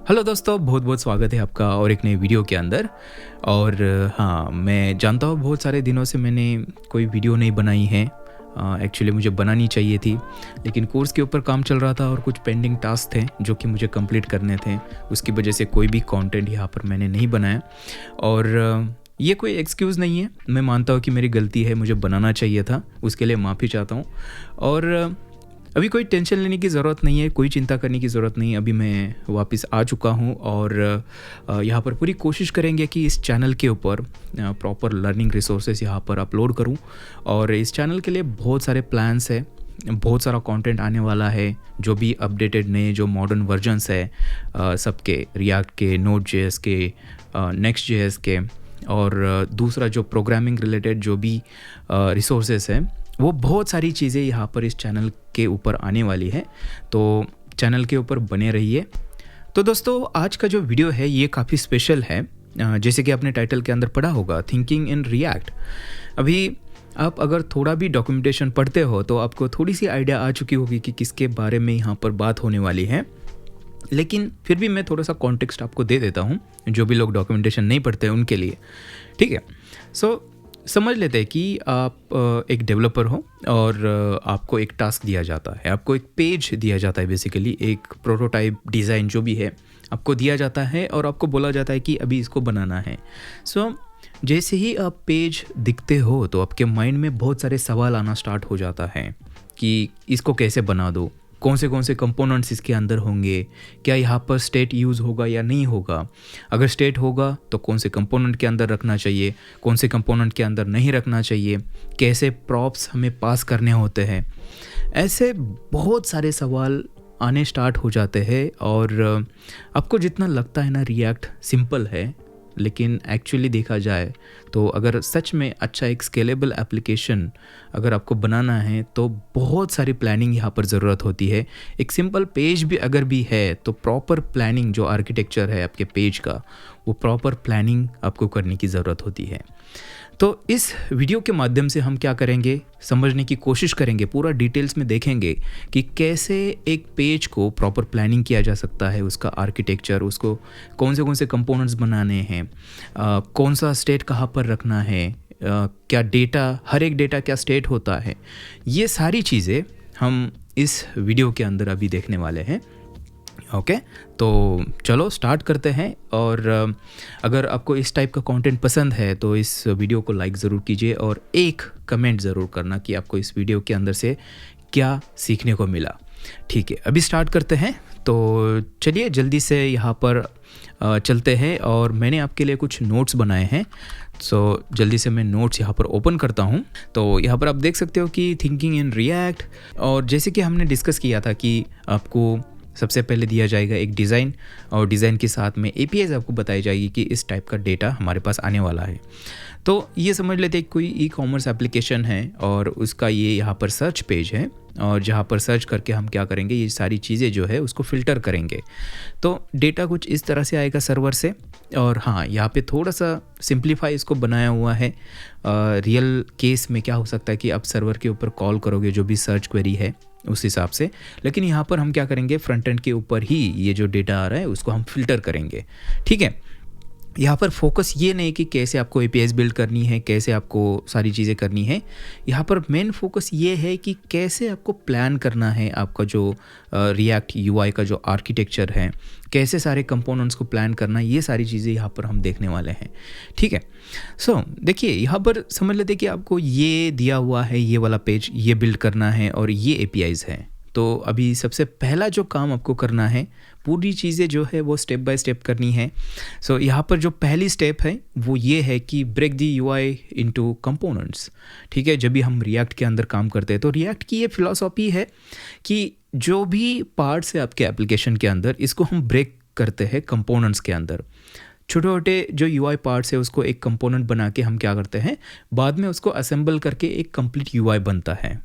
Hello दोस्तों, बहुत बहुत स्वागत है आपका और एक नई वीडियो के अंदर। और हाँ, मैं जानता हूँ बहुत सारे दिनों से मैंने कोई वीडियो नहीं बनाई है। एक्चुअली मुझे बनानी चाहिए थी, लेकिन कोर्स के ऊपर काम चल रहा था और कुछ पेंडिंग टास्क थे जो कि मुझे कंप्लीट करने थे। उसकी वजह से कोई भी कंटेंट यहाँ पर मैंने नहीं बनाया। और ये कोई एक्सक्यूज़ नहीं है, मैं मानता हूँ कि मेरी गलती है, मुझे बनाना चाहिए था, उसके लिए माफ़ी चाहता हूँ। और अभी कोई टेंशन लेने की ज़रूरत नहीं है, कोई चिंता करने की ज़रूरत नहीं है। अभी मैं वापस आ चुका हूँ और यहाँ पर पूरी कोशिश करेंगे कि इस चैनल के ऊपर प्रॉपर लर्निंग रिसोर्सेज यहाँ पर अपलोड करूँ। और इस चैनल के लिए बहुत सारे प्लान्स है, बहुत सारा कंटेंट आने वाला है। जो भी अपडेटेड नए जो मॉडर्न वर्जन्स है सबके, रिएक्ट के, नोड जेएस के, नेक्स्ट जेएस के, और दूसरा जो प्रोग्रामिंग रिलेटेड जो भी रिसोर्सेज हैं, वो बहुत सारी चीज़ें यहाँ पर इस चैनल के ऊपर आने वाली है। तो चैनल के ऊपर बने रहिए। तो दोस्तों, आज का जो वीडियो है ये काफ़ी स्पेशल है। जैसे कि आपने टाइटल के अंदर पढ़ा होगा, थिंकिंग इन रिएक्ट। अभी आप अगर थोड़ा भी डॉक्यूमेंटेशन पढ़ते हो तो आपको थोड़ी सी आइडिया आ चुकी होगी कि किसके बारे में यहाँ पर बात होने वाली है। लेकिन फिर भी मैं थोड़ा सा कॉन्टेक्स्ट आपको दे देता हूँ, जो भी लोग डॉक्यूमेंटेशन नहीं पढ़ते हैं उनके लिए। ठीक है, समझ लेते हैं कि आप एक डेवलपर हो और आपको एक टास्क दिया जाता है, आपको एक पेज दिया जाता है, बेसिकली एक प्रोटोटाइप डिज़ाइन जो भी है आपको दिया जाता है और आपको बोला जाता है कि अभी इसको बनाना है। जैसे ही आप पेज दिखते हो तो आपके माइंड में बहुत सारे सवाल आना स्टार्ट हो जाता है कि इसको कैसे बना दो, कौन से कंपोनेंट्स इसके अंदर होंगे, क्या यहाँ पर स्टेट यूज़ होगा या नहीं होगा, अगर स्टेट होगा तो कौन से कंपोनेंट के अंदर रखना चाहिए, कौन से कंपोनेंट के अंदर नहीं रखना चाहिए, कैसे प्रॉप्स हमें पास करने होते हैं। ऐसे बहुत सारे सवाल आने स्टार्ट हो जाते हैं। और आपको जितना लगता है ना रिएक्ट सिंपल है, लेकिन एक्चुअली देखा जाए तो अगर सच में अच्छा एक स्केलेबल एप्लीकेशन अगर आपको बनाना है तो बहुत सारी प्लानिंग यहाँ पर ज़रूरत होती है। एक सिंपल पेज भी अगर भी है तो प्रॉपर प्लानिंग, जो आर्किटेक्चर है आपके पेज का, वो प्रॉपर प्लानिंग आपको करने की ज़रूरत होती है। तो इस वीडियो के माध्यम से हम क्या करेंगे, समझने की कोशिश करेंगे, पूरा डिटेल्स में देखेंगे कि कैसे एक पेज को प्रॉपर प्लानिंग किया जा सकता है, उसका आर्किटेक्चर, उसको कौन से कंपोनेंट्स बनाने हैं, कौन सा स्टेट कहाँ पर रखना है, क्या डेटा, हर एक डेटा क्या स्टेट होता है। ये सारी चीज़ें हम इस वीडियो के अंदर अभी देखने वाले हैं। ओके, तो चलो स्टार्ट करते हैं। और अगर आपको इस टाइप का कंटेंट पसंद है तो इस वीडियो को लाइक ज़रूर कीजिए और एक कमेंट ज़रूर करना कि आपको इस वीडियो के अंदर से क्या सीखने को मिला। ठीक है, अभी स्टार्ट करते हैं। तो चलिए जल्दी से यहाँ पर चलते हैं। और मैंने आपके लिए कुछ नोट्स बनाए हैं, जल्दी से मैं नोट्स यहाँ पर ओपन करता हूँ। तो यहाँ पर आप देख सकते हो कि थिंकिंग इन रिएक्ट। और जैसे कि हमने डिस्कस किया था कि आपको सबसे पहले दिया जाएगा एक डिज़ाइन, और डिज़ाइन के साथ में एपीआईज आपको बताई जाएगी कि इस टाइप का डेटा हमारे पास आने वाला है। तो ये समझ लेते हैं कोई ई कॉमर्स एप्लीकेशन है और उसका ये यहाँ पर सर्च पेज है, और जहाँ पर सर्च करके हम क्या करेंगे, ये सारी चीज़ें जो है उसको फ़िल्टर करेंगे। तो डेटा कुछ इस तरह से आएगा सर्वर से। और हाँ, यहाँ पे थोड़ा सा सिंप्लीफाई इसको बनाया हुआ है। रियल केस में क्या हो सकता है कि आप सर्वर के ऊपर कॉल करोगे जो भी सर्च क्वेरी है उस हिसाब से, लेकिन यहाँ पर हम क्या करेंगे, फ्रंट एंड के ऊपर ही ये जो डेटा आ रहा है उसको हम फिल्टर करेंगे। ठीक है, यहाँ पर फोकस ये नहीं कि कैसे आपको एपीआईज बिल्ड करनी है, कैसे आपको सारी चीज़ें करनी है। यहाँ पर मेन फोकस ये है कि कैसे आपको प्लान करना है आपका जो रिएक्ट यूआई का जो आर्किटेक्चर है, कैसे सारे कंपोनेंट्स को प्लान करना है, ये सारी चीज़ें यहाँ पर हम देखने वाले हैं। ठीक है, देखिए यहाँ पर समझ लेते कि आपको ये दिया हुआ है, ये वाला पेज ये बिल्ड करना है और ये एपीआईज है। तो अभी सबसे पहला जो काम आपको करना है, पूरी चीज़ें जो है वो स्टेप बाय स्टेप करनी है। यहाँ पर जो पहली स्टेप है वो ये है कि break the UI into components. ठीक है, जब भी हम रिएक्ट के अंदर काम करते हैं तो रिएक्ट की ये फिलॉसफी है कि जो भी पार्ट्स है आपके एप्लीकेशन के अंदर, इसको हम ब्रेक करते हैं कंपोनेंट्स के अंदर। छोटे छोटे जो यूआई पार्ट्स है उसको एक कंपोनेंट बना के हम क्या करते हैं, बाद में उसको असेंबल करके एक कंप्लीट यूआई बनता है।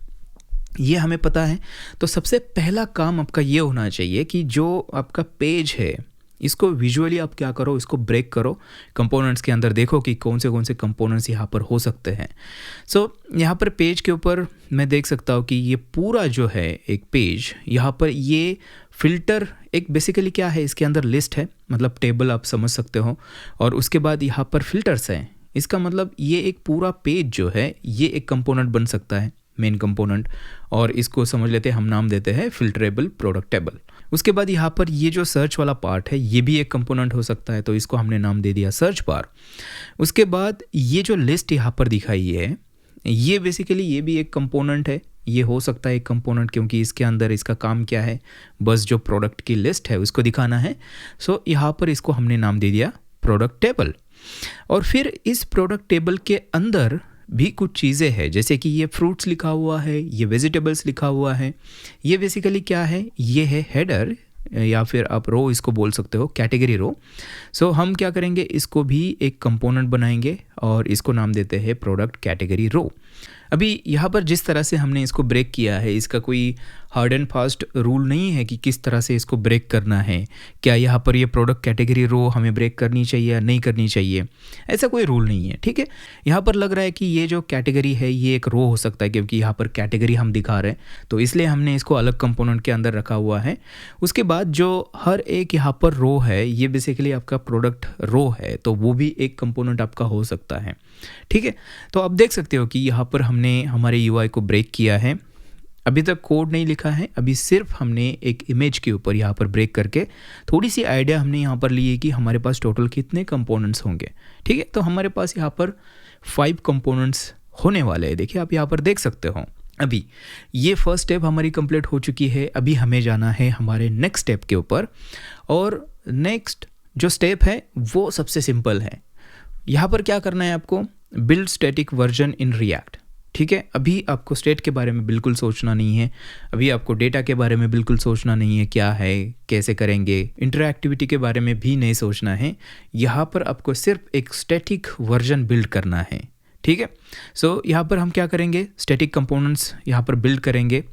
ये हमें पता है। तो सबसे पहला काम आपका ये होना चाहिए कि जो आपका पेज है इसको विजुअली आप क्या करो, इसको ब्रेक करो कंपोनेंट्स के अंदर, देखो कि कौन से कंपोनेंट्स यहाँ पर हो सकते हैं। सो यहाँ पर पेज के ऊपर मैं देख सकता हूँ कि ये पूरा जो है एक पेज, यहाँ पर ये फ़िल्टर एक बेसिकली क्या है, इसके अंदर लिस्ट है, मतलब टेबल आप समझ सकते हो, और उसके बाद यहाँ पर फ़िल्टर्स हैं। इसका मतलब ये एक पूरा पेज जो है ये एक कंपोनेंट बन सकता है, मेन कंपोनेंट, और इसको समझ लेते हैं, हम नाम देते हैं फिल्टरेबल प्रोडक्ट टेबल। उसके बाद यहाँ पर ये जो सर्च वाला पार्ट है ये भी एक कंपोनेंट हो सकता है, तो इसको हमने नाम दे दिया सर्च बार। उसके बाद ये जो लिस्ट यहाँ पर दिखाई है ये बेसिकली ये भी एक कंपोनेंट है, ये हो सकता है एक कंपोनेंट, क्योंकि इसके अंदर इसका काम क्या है, बस जो प्रोडक्ट की लिस्ट है उसको दिखाना है। सो यहाँ पर इसको हमने नाम दे दिया प्रोडक्ट टेबल। और फिर इस प्रोडक्ट टेबल के अंदर भी कुछ चीज़ें हैं, जैसे कि ये फ्रूट्स लिखा हुआ है, ये वेजिटेबल्स लिखा हुआ है। ये बेसिकली क्या है, ये है हेडर या फिर आप रो इसको बोल सकते हो, कैटेगरी रो। सो हम क्या करेंगे, इसको भी एक कंपोनेंट बनाएंगे और इसको नाम देते हैं प्रोडक्ट कैटेगरी रो। अभी यहाँ पर जिस तरह से हमने इसको ब्रेक किया है, इसका कोई हार्ड एंड फास्ट रूल नहीं है कि किस तरह से इसको ब्रेक करना है। क्या यहाँ पर ये प्रोडक्ट कैटेगरी रो हमें ब्रेक करनी चाहिए या नहीं करनी चाहिए, ऐसा कोई रूल नहीं है, ठीक है। यहाँ पर लग रहा है कि ये जो कैटेगरी है ये एक रो हो सकता है, क्योंकि यहाँ पर कैटेगरी हम दिखा रहे हैं, तो इसलिए हमने इसको अलग कंपोनेंट के अंदर रखा हुआ है। उसके बाद जो हर एक यहाँ पर रो है ये बेसिकली आपका प्रोडक्ट रो है, तो वो भी एक कंपोनेंट आपका हो सकता है, ठीक है। तो आप देख सकते हो कि यहाँ पर हमने हमारे यूआई को ब्रेक किया है। अभी तक कोड नहीं लिखा है, अभी सिर्फ हमने एक इमेज के ऊपर यहाँ पर ब्रेक करके थोड़ी सी आइडिया हमने यहाँ पर ली है कि हमारे पास टोटल कितने कंपोनेंट्स होंगे, ठीक है। तो हमारे पास यहाँ पर 5 कंपोनेंट्स होने वाले हैं, देखिए आप यहाँ पर देख सकते हो। अभी ये फर्स्ट स्टेप हमारी कंप्लीट हो चुकी है, अभी हमें जाना है हमारे नेक्स्ट स्टेप के ऊपर, और नेक्स्ट जो स्टेप है वो सबसे सिंपल है। यहाँ पर क्या करना है आपको, build static version in React, ठीक है। अभी आपको स्टेट के बारे में बिल्कुल सोचना नहीं है, अभी आपको डेटा के बारे में बिल्कुल सोचना नहीं है, क्या है कैसे करेंगे, इंटरएक्टिविटी के बारे में भी नहीं सोचना है। यहाँ पर आपको सिर्फ एक स्टैटिक वर्जन बिल्ड करना है, ठीक है। सो यहाँ पर हम क्या करेंगे, स्टैटिक कंपोनेंट्स यहाँ पर बिल्ड करेंगे,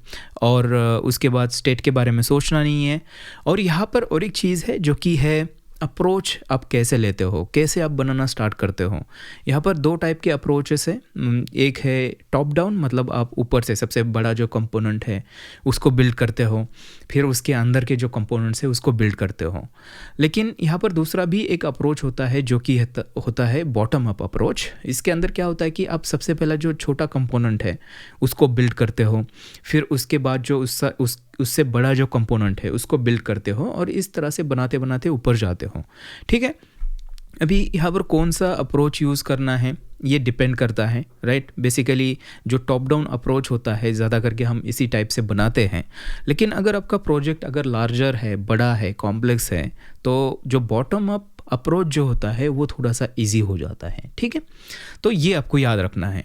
और उसके बाद स्टेट के बारे में सोचना नहीं है। और यहाँ पर और एक चीज़ है जो कि है अप्रोच, आप कैसे लेते हो, कैसे आप बनाना स्टार्ट करते हो। यहाँ पर 2 टाइप के अप्रोचेस है, एक है टॉप डाउन, मतलब आप ऊपर से सबसे बड़ा जो कंपोनेंट है उसको बिल्ड करते हो, फिर उसके अंदर के जो कंपोनेंट्स है उसको बिल्ड करते हो। लेकिन यहाँ पर दूसरा भी एक अप्रोच होता है जो कि होता है बॉटम अप अप्रोच। इसके अंदर क्या होता है कि आप सबसे पहला जो छोटा कंपोनेंट है उसको बिल्ड करते हो, फिर उसके बाद जो उससे बड़ा जो कंपोनेंट है उसको बिल्ड करते हो, और इस तरह से बनाते बनाते ऊपर जाते हो, ठीक है। अभी यहाँ पर कौन सा अप्रोच यूज़ करना है ये डिपेंड करता है, राइट। बेसिकली जो टॉप डाउन अप्रोच होता है ज़्यादा करके हम इसी टाइप से बनाते हैं, लेकिन अगर आपका प्रोजेक्ट अगर लार्जर है, बड़ा है, कॉम्प्लेक्स है, तो जो बॉटम अप अप्रोच जो होता है वो थोड़ा सा इजी हो जाता है, ठीक है। तो ये आपको याद रखना है।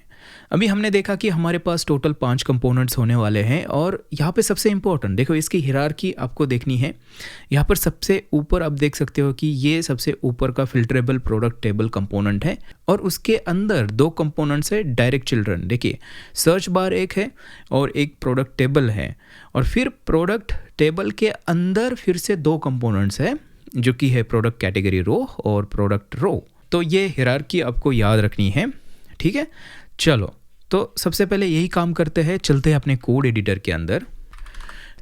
अभी हमने देखा कि हमारे पास टोटल 5 कंपोनेंट्स होने वाले हैं, और यहाँ पे सबसे इम्पोर्टेंट देखो, इसकी हिरार्की आपको देखनी है। यहाँ पर सबसे ऊपर आप देख सकते हो कि ये सबसे ऊपर का फिल्टरेबल प्रोडक्ट टेबल कंपोनेंट है, और उसके अंदर 2 कंपोनेंट्स है डायरेक्ट चिल्ड्रन। देखिए सर्च बार एक है और एक प्रोडक्ट टेबल है, और फिर प्रोडक्ट टेबल के अंदर फिर से 2 कंपोनेंट्स है जो कि है प्रोडक्ट कैटेगरी रो और प्रोडक्ट रो। तो ये हिरार्की आपको याद रखनी है, ठीक है। चलो, तो सबसे पहले यही काम करते हैं, चलते हैं अपने कोड एडिटर के अंदर।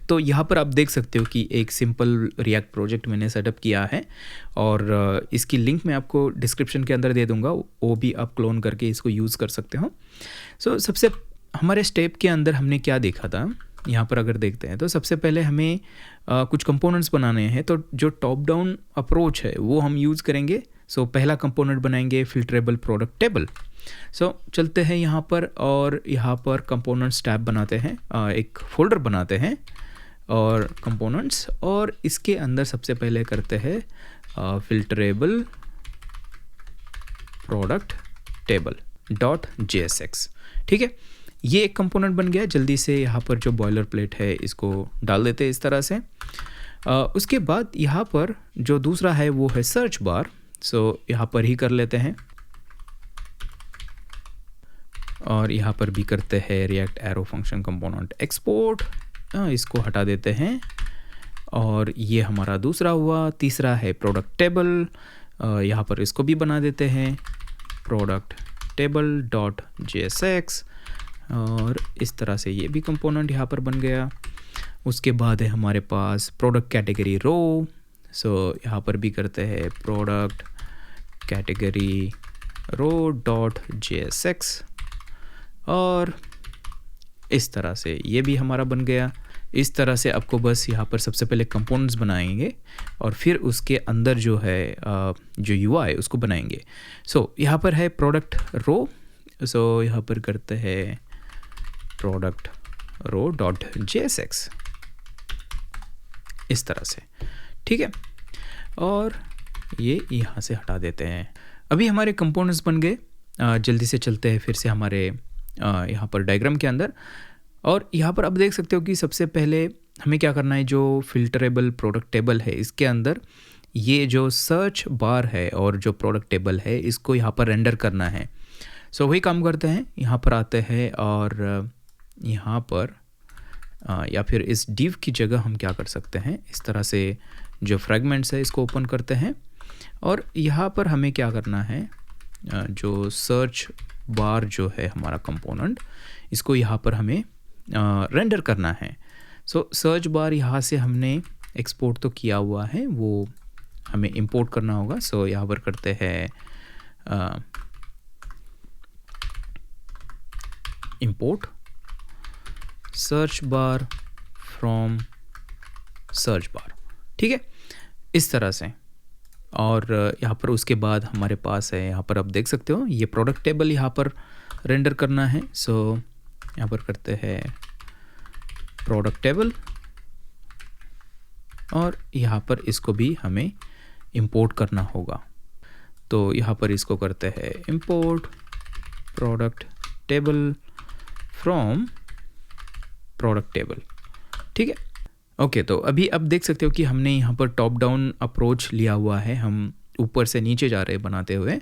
तो यहाँ पर आप देख सकते हो कि एक सिंपल रिएक्ट प्रोजेक्ट मैंने सेटअप किया है, और इसकी लिंक मैं आपको डिस्क्रिप्शन के अंदर दे दूँगा, वो भी आप क्लोन करके इसको यूज़ कर सकते हो। सो सबसे हमारे स्टेप के अंदर हमने क्या देखा था, यहाँ पर अगर देखते हैं तो सबसे पहले हमें कुछ कंपोनेंट्स बनाने हैं, तो जो टॉप डाउन अप्रोच है वो हम यूज़ करेंगे। सो पहला कंपोनेंट बनाएंगे फिल्टरेबल प्रोडक्ट टेबल। सो चलते हैं यहाँ पर, और यहाँ पर कंपोनेंट्स टैब बनाते हैं, एक फोल्डर बनाते हैं और कंपोनेंट्स, और इसके अंदर सबसे पहले करते हैं फिल्टरेबल प्रोडक्ट टेबल .jsx, ठीक है। ये एक कंपोनेंट बन गया। जल्दी से यहाँ पर जो बॉयलर प्लेट है इसको डाल देते हैं इस तरह से। उसके बाद यहाँ पर जो दूसरा है वो है सर्च बार। सो यहाँ पर ही कर लेते हैं, और यहाँ पर भी करते हैं react arrow function component export, इसको हटा देते हैं, और ये हमारा दूसरा हुआ। तीसरा है प्रोडक्ट टेबल, यहाँ पर इसको भी बना देते हैं प्रोडक्ट टेबल डॉट JSX, और इस तरह से ये भी कंपोनेंट यहाँ पर बन गया। उसके बाद है हमारे पास प्रोडक्ट कैटेगरी रो, सो यहाँ पर भी करते हैं प्रोडक्ट कैटेगरी रो डॉट JSX, और इस तरह से ये भी हमारा बन गया। इस तरह से आपको बस यहाँ पर सबसे पहले कंपोनेंट्स बनाएंगे और फिर उसके अंदर जो है जो UI उसको बनाएंगे। सो यहाँ पर है प्रोडक्ट रो, सो यहाँ पर करते हैं प्रोडक्ट रो डॉट JSX, इस तरह से, ठीक है। और ये यहाँ से हटा देते हैं। अभी हमारे कंपोनेंट्स बन गए। जल्दी से चलते हैं फिर से हमारे यहाँ पर डायग्राम के अंदर, और यहाँ पर आप देख सकते हो कि सबसे पहले हमें क्या करना है, जो फिल्टरेबल प्रोडक्ट टेबल है इसके अंदर ये जो सर्च बार है और जो प्रोडक्ट टेबल है इसको यहाँ पर रेंडर करना है। सो वही काम करते हैं, यहाँ पर आते हैं और यहाँ पर या फिर इस div की जगह हम क्या कर सकते हैं, इस तरह से जो फ्रेगमेंट्स है इसको ओपन करते हैं, और यहाँ पर हमें क्या करना है, जो सर्च बार जो है हमारा कंपोनेंट इसको यहाँ पर हमें रेंडर करना है। सो सर्च बार यहाँ से हमने एक्सपोर्ट तो किया हुआ है, वो हमें इंपोर्ट करना होगा। सो यहाँ पर करते हैं import search bar from search bar, ठीक है, इस तरह से। और यहाँ पर उसके बाद हमारे पास है, यहाँ पर आप देख सकते हो ये प्रोडक्ट टेबल यहाँ पर रेंडर करना है। सो यहाँ पर करते हैं प्रोडक्ट टेबल, और यहाँ पर इसको भी हमें इंपोर्ट करना होगा। तो यहाँ पर इसको करते हैं import product table from product table, ठीक है। ओके, तो अभी आप देख सकते हो कि हमने यहाँ पर टॉप डाउन अप्रोच लिया हुआ है, हम ऊपर से नीचे जा रहे हैं बनाते हुए।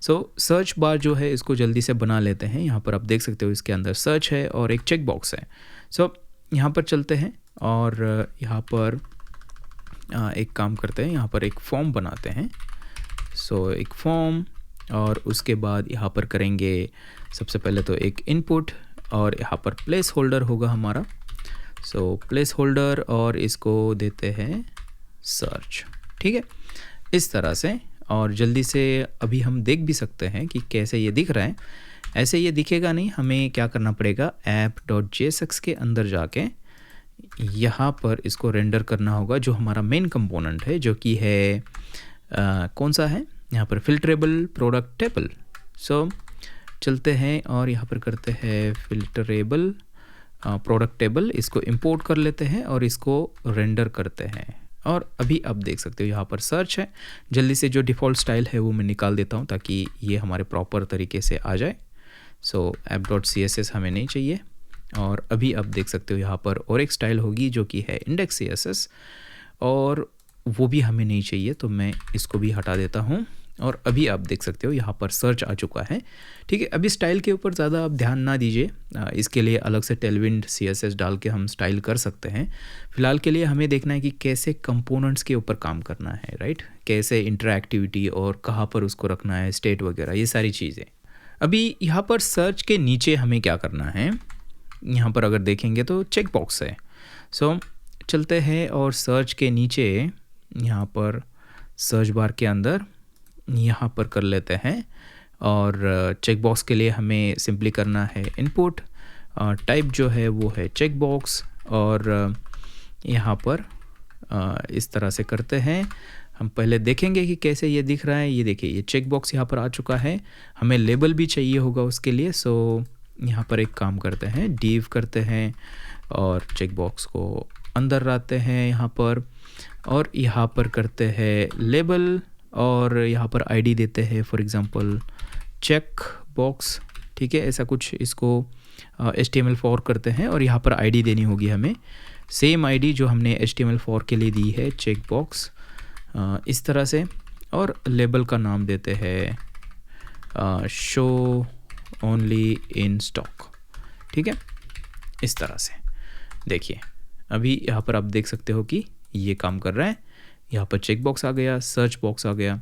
सो सर्च बार जो है इसको जल्दी से बना लेते हैं। यहाँ पर आप देख सकते हो इसके अंदर सर्च है और एक चेक बॉक्स है। सो यहाँ पर चलते हैं और यहाँ पर एक काम करते हैं, यहाँ पर एक फॉर्म बनाते हैं। सो एक फॉर्म, और उसके बाद यहाँ पर करेंगे सबसे पहले तो एक इनपुट, और यहाँ पर प्लेस होल्डर होगा हमारा। सो प्लेस होल्डर, और इसको देते हैं सर्च, ठीक है, इस तरह से। और जल्दी से अभी हम देख भी सकते हैं कि कैसे ये दिख रहा है। ऐसे ये दिखेगा नहीं, हमें क्या करना पड़ेगा, app.jsx के अंदर जाके यहाँ पर इसको रेंडर करना होगा, जो हमारा मेन कंपोनेंट है, जो कि है कौन सा है, यहाँ पर फिल्टरेबल प्रोडक्ट टेबल। सो चलते हैं और यहाँ पर करते हैं फिल्टरेबल प्रोडक्ट टेबल, इसको इंपोर्ट कर लेते हैं और इसको रेंडर करते हैं। और अभी आप देख सकते हो यहाँ पर सर्च है। जल्दी से जो डिफ़ॉल्ट स्टाइल है वो मैं निकाल देता हूँ ताकि ये हमारे प्रॉपर तरीके से आ जाए। सो app.css हमें नहीं चाहिए। और अभी आप देख सकते हो यहाँ पर और एक स्टाइल होगी जो कि है index.css, और वो भी हमें नहीं चाहिए, तो मैं इसको भी हटा देता हूँ। और अभी आप देख सकते हो यहाँ पर सर्च आ चुका है, ठीक है। अभी स्टाइल के ऊपर ज़्यादा आप ध्यान ना दीजिए, इसके लिए अलग से टेलविंड CSS डाल के हम स्टाइल कर सकते हैं। फ़िलहाल के लिए हमें देखना है कि कैसे कंपोनेंट्स के ऊपर काम करना है, राइट, कैसे इंटरएक्टिविटी और कहाँ पर उसको रखना है, स्टेट वगैरह, ये सारी चीज़ें। अभी यहाँ पर सर्च के नीचे हमें क्या करना है, यहाँ पर अगर देखेंगे तो चेक बॉक्स है। सो चलते हैं और सर्च के नीचे यहाँ पर सर्च बार के अंदर यहाँ पर कर लेते हैं, और चेक बॉक्स के लिए हमें सिंपली करना है इनपुट, टाइप जो है वो है चेक बॉक्स, और यहाँ पर इस तरह से करते हैं। हम पहले देखेंगे कि कैसे ये दिख रहा है। ये देखिए, ये चेक बॉक्स यहाँ पर आ चुका है। हमें लेबल भी चाहिए होगा उसके लिए। सो यहाँ पर एक काम करते हैं, div करते हैं और चेक बॉक्स को अंदर लाते हैं यहाँ पर, और यहाँ पर करते हैं लेबल, और यहाँ पर आईडी देते हैं, फॉर एग्जांपल चेक बॉक्स, ठीक है, ऐसा कुछ इसको HTML4 करते हैं, और यहाँ पर आईडी देनी होगी हमें, सेम आईडी जो हमने HTML4 के लिए दी है, चेक बॉक्स, इस तरह से। और लेबल का नाम देते हैं शो ओनली इन स्टॉक, ठीक है, इस तरह से। देखिए अभी यहाँ पर आप देख सकते हो कि ये काम कर रहा है। यहाँ पर चेक बॉक्स आ गया, सर्च बॉक्स आ गया।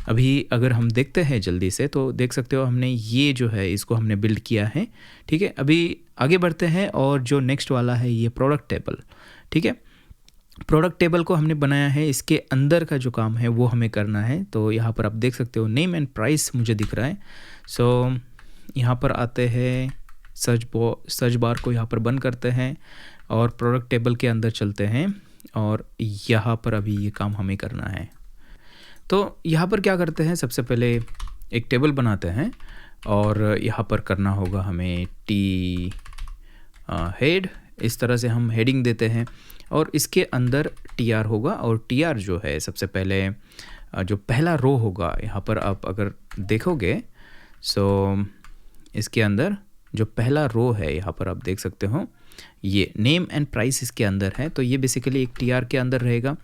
अभी अगर हम देखते हैं जल्दी से तो देख सकते हो हमने ये जो है इसको हमने बिल्ड किया है। ठीक है, अभी आगे बढ़ते हैं और जो नेक्स्ट वाला है ये प्रोडक्ट टेबल। ठीक है, प्रोडक्ट टेबल को हमने बनाया है, इसके अंदर का जो काम है वो हमें करना है। तो यहाँ पर आप देख सकते हो नेम एंड प्राइस मुझे दिख रहा है। सो यहाँ पर आते हैं, सर्च बार को यहाँ पर बंद करते हैं और प्रोडक्ट टेबल के अंदर चलते हैं और यहाँ पर अभी ये काम हमें करना है। तो यहाँ पर क्या करते हैं, सबसे पहले एक टेबल बनाते हैं और यहाँ पर करना होगा हमें टी हेड। इस तरह से हम हेडिंग देते हैं और इसके अंदर टीआर होगा। और टीआर जो है सबसे पहले जो पहला रो होगा, यहाँ पर आप अगर देखोगे सो इसके अंदर जो पहला रो है यहाँ पर आप देख सकते हो ये नेम एंड प्राइस इसके अंदर है। तो ये बेसिकली एक टीआर के अंदर रहेगा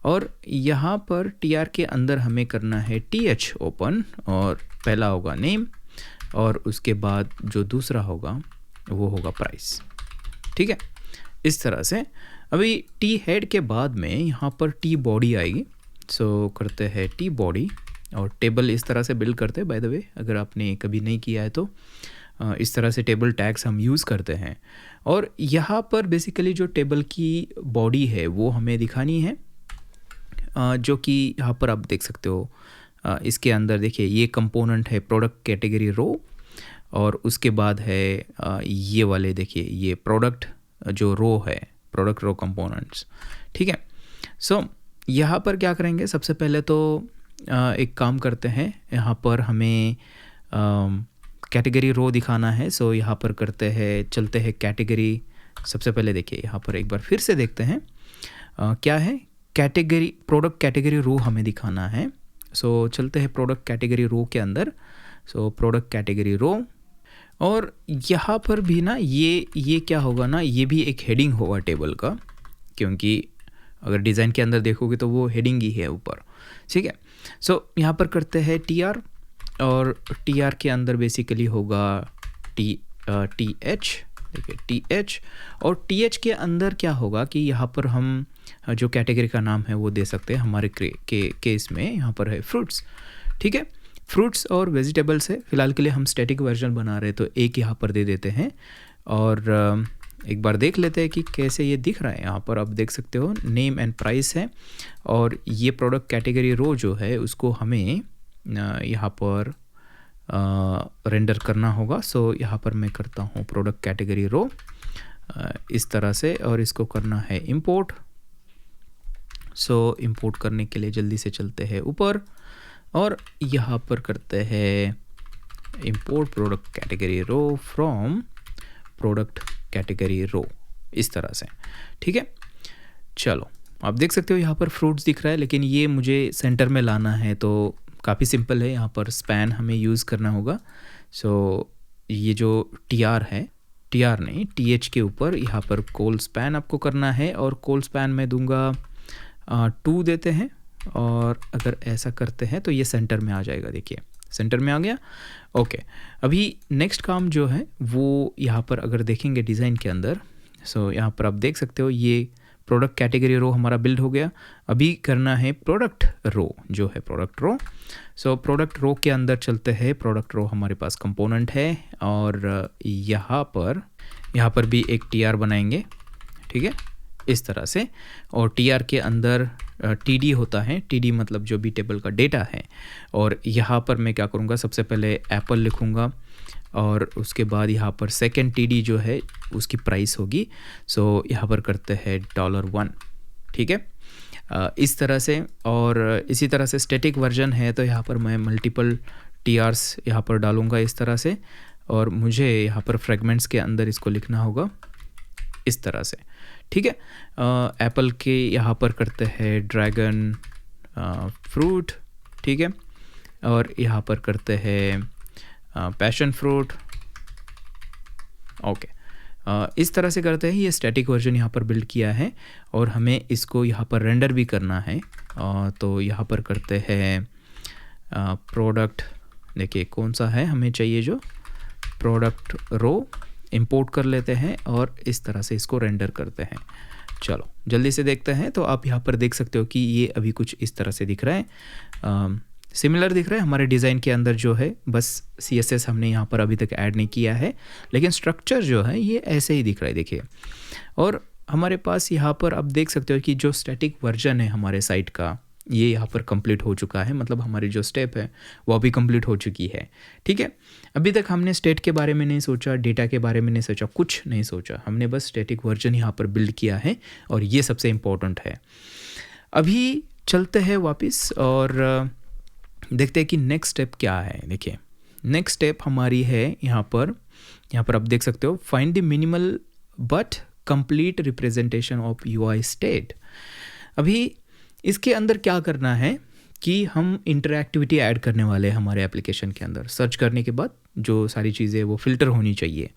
और यहाँ पर टीआर के अंदर हमें करना है टीएच ओपन और पहला होगा नेम और उसके बाद जो दूसरा होगा वो होगा प्राइस। ठीक है, इस तरह से। अभी टी हेड के बाद में यहाँ पर टी बॉडी आएगी। सो करते हैं टी बॉडी और टेबल इस तरह से बिल्ड करते हैं। बाय द वे अगर आपने कभी नहीं किया है तो इस तरह से टेबल टैग्स हम यूज़ करते हैं। और यहाँ पर बेसिकली जो टेबल की बॉडी है वो हमें दिखानी है, जो कि यहाँ पर आप देख सकते हो। इसके अंदर देखिए ये कंपोनेंट है प्रोडक्ट कैटेगरी रो और उसके बाद है ये वाले देखिए ये प्रोडक्ट जो रो है, प्रोडक्ट रो कंपोनेंट्स। ठीक है, सो यहाँ पर क्या करेंगे, सबसे पहले तो एक काम करते हैं, यहाँ पर हमें कैटेगरी रो दिखाना है। सो यहाँ पर करते हैं, चलते हैं कैटेगरी। सबसे पहले देखिए यहाँ पर एक बार फिर से देखते हैं क्या है, कैटेगरी प्रोडक्ट कैटेगरी रो हमें दिखाना है। सो चलते हैं प्रोडक्ट कैटेगरी रो के अंदर। सो प्रोडक्ट कैटेगरी रो और यहाँ पर भी ना ये क्या होगा ना, ये भी एक हेडिंग होगा टेबल का, क्योंकि अगर डिज़ाइन के अंदर देखोगे तो वो हेडिंग ही है ऊपर। ठीक है, सो यहाँ पर करते हैं टीआर और टीआर के अंदर बेसिकली होगा टीएच। देखिए टीएच और टीएच के अंदर क्या होगा कि यहाँ पर हम जो कैटेगरी का नाम है वो दे सकते हैं। हमारे केस में यहाँ पर है फ्रूट्स। ठीक है, फ्रूट्स और वेजिटेबल्स है। फिलहाल के लिए हम स्टैटिक वर्जन बना रहे हैं तो एक यहाँ पर दे देते हैं और एक बार देख लेते हैं कि कैसे ये दिख रहा है। यहाँ पर आप देख सकते हो नेम एंड प्राइस है और ये प्रोडक्ट कैटेगरी रो जो है उसको हमें यहाँ पर रेंडर करना होगा। सो यहाँ पर मैं करता हूँ प्रोडक्ट कैटेगरी रो इस तरह से और इसको करना है इंपोर्ट। सो इंपोर्ट करने के लिए जल्दी से चलते हैं ऊपर और यहाँ पर करते हैं import product category row from product category row इस तरह से। ठीक है, चलो आप देख सकते हो यहाँ पर फ्रूट्स दिख रहा है, लेकिन ये मुझे सेंटर में लाना है तो काफ़ी सिंपल है। यहाँ पर स्पैन हमें यूज़ करना होगा। सो ये जो टीआर है, टीआर नहीं टीएच के ऊपर यहाँ पर कोल स्पैन आपको करना है और कोल स्पैन मैं दूंगा 2 देते हैं और अगर ऐसा करते हैं तो ये सेंटर में आ जाएगा। देखिए सेंटर में आ गया। ओके, अभी नेक्स्ट काम जो है वो यहाँ पर अगर देखेंगे डिज़ाइन के अंदर, सो यहाँ पर आप देख सकते हो ये प्रोडक्ट कैटेगरी रो हमारा बिल्ड हो गया। अभी करना है प्रोडक्ट रो जो है प्रोडक्ट रो। सो प्रोडक्ट रो के अंदर चलते हैं। प्रोडक्ट रो हमारे पास कंपोनेंट है और यहाँ पर भी एक टीआर बनाएंगे। ठीक है, इस तरह से। और टीआर के अंदर टीडी होता है, टीडी मतलब जो भी टेबल का डेटा है। और यहाँ पर मैं क्या करूँगा, सबसे पहले एप्पल लिखूँगा और उसके बाद यहाँ पर सेकंड टीडी जो है उसकी प्राइस होगी। सो यहाँ पर करते हैं $1। ठीक है, इस तरह से। और इसी तरह से स्टैटिक वर्जन है तो यहाँ पर मैं मल्टीपल टीआरस यहाँ पर डालूँगा इस तरह से और मुझे यहाँ पर फ्रेगमेंट्स के अंदर इसको लिखना होगा इस तरह से। ठीक है, एप्पल के यहाँ पर करते हैं ड्रैगन फ्रूट। ठीक है, और यहाँ पर करते हैं पैशन फ्रूट। ओके, इस तरह से करते हैं। ये स्टैटिक वर्जन यहाँ पर बिल्ड किया है और हमें इसको यहाँ पर रेंडर भी करना है। तो यहाँ पर करते हैं प्रोडक्ट, देखिए कौन सा है हमें चाहिए, जो प्रोडक्ट रो इंपोर्ट कर लेते हैं और इस तरह से इसको रेंडर करते हैं। चलो जल्दी से देखते हैं। तो आप यहाँ पर देख सकते हो कि ये अभी कुछ इस तरह से दिख रहा है, सिमिलर दिख रहा है हमारे डिज़ाइन के अंदर जो है, बस CSS हमने यहाँ पर अभी तक ऐड नहीं किया है, लेकिन स्ट्रक्चर जो है ये ऐसे ही दिख रहा है, देखिए। और हमारे पास यहाँ पर आप देख सकते हो कि जो स्टैटिक वर्जन है हमारे साइट का, ये यहाँ पर कंप्लीट हो चुका है, मतलब हमारी जो स्टेप है वो अभी कंप्लीट हो चुकी है, ठीक है। अभी तक हमने स्टेट के बारे में नहीं सोचा, डेटा के बारे में नहीं सोचा, कुछ नहीं सोचा, हमने बस स्टैटिक वर्जन यहाँ पर बिल्ड किया है, और ये सबसे इम्पोर्टेंट है। अभी चलते हैं वापस और देखते हैं कि नेक्स्ट स्टेप क्या है। देखिए नेक्स्ट स्टेप हमारी है यहाँ पर आप देख सकते हो, find the minimal but complete representation of UI state. अभी इसके अंदर क्या करना है कि हम इंटरैक्टिविटी ऐड करने वाले हैं हमारे एप्लीकेशन के अंदर। सर्च करने के बाद जो सारी चीज़ें वो फिल्टर होनी चाहिए।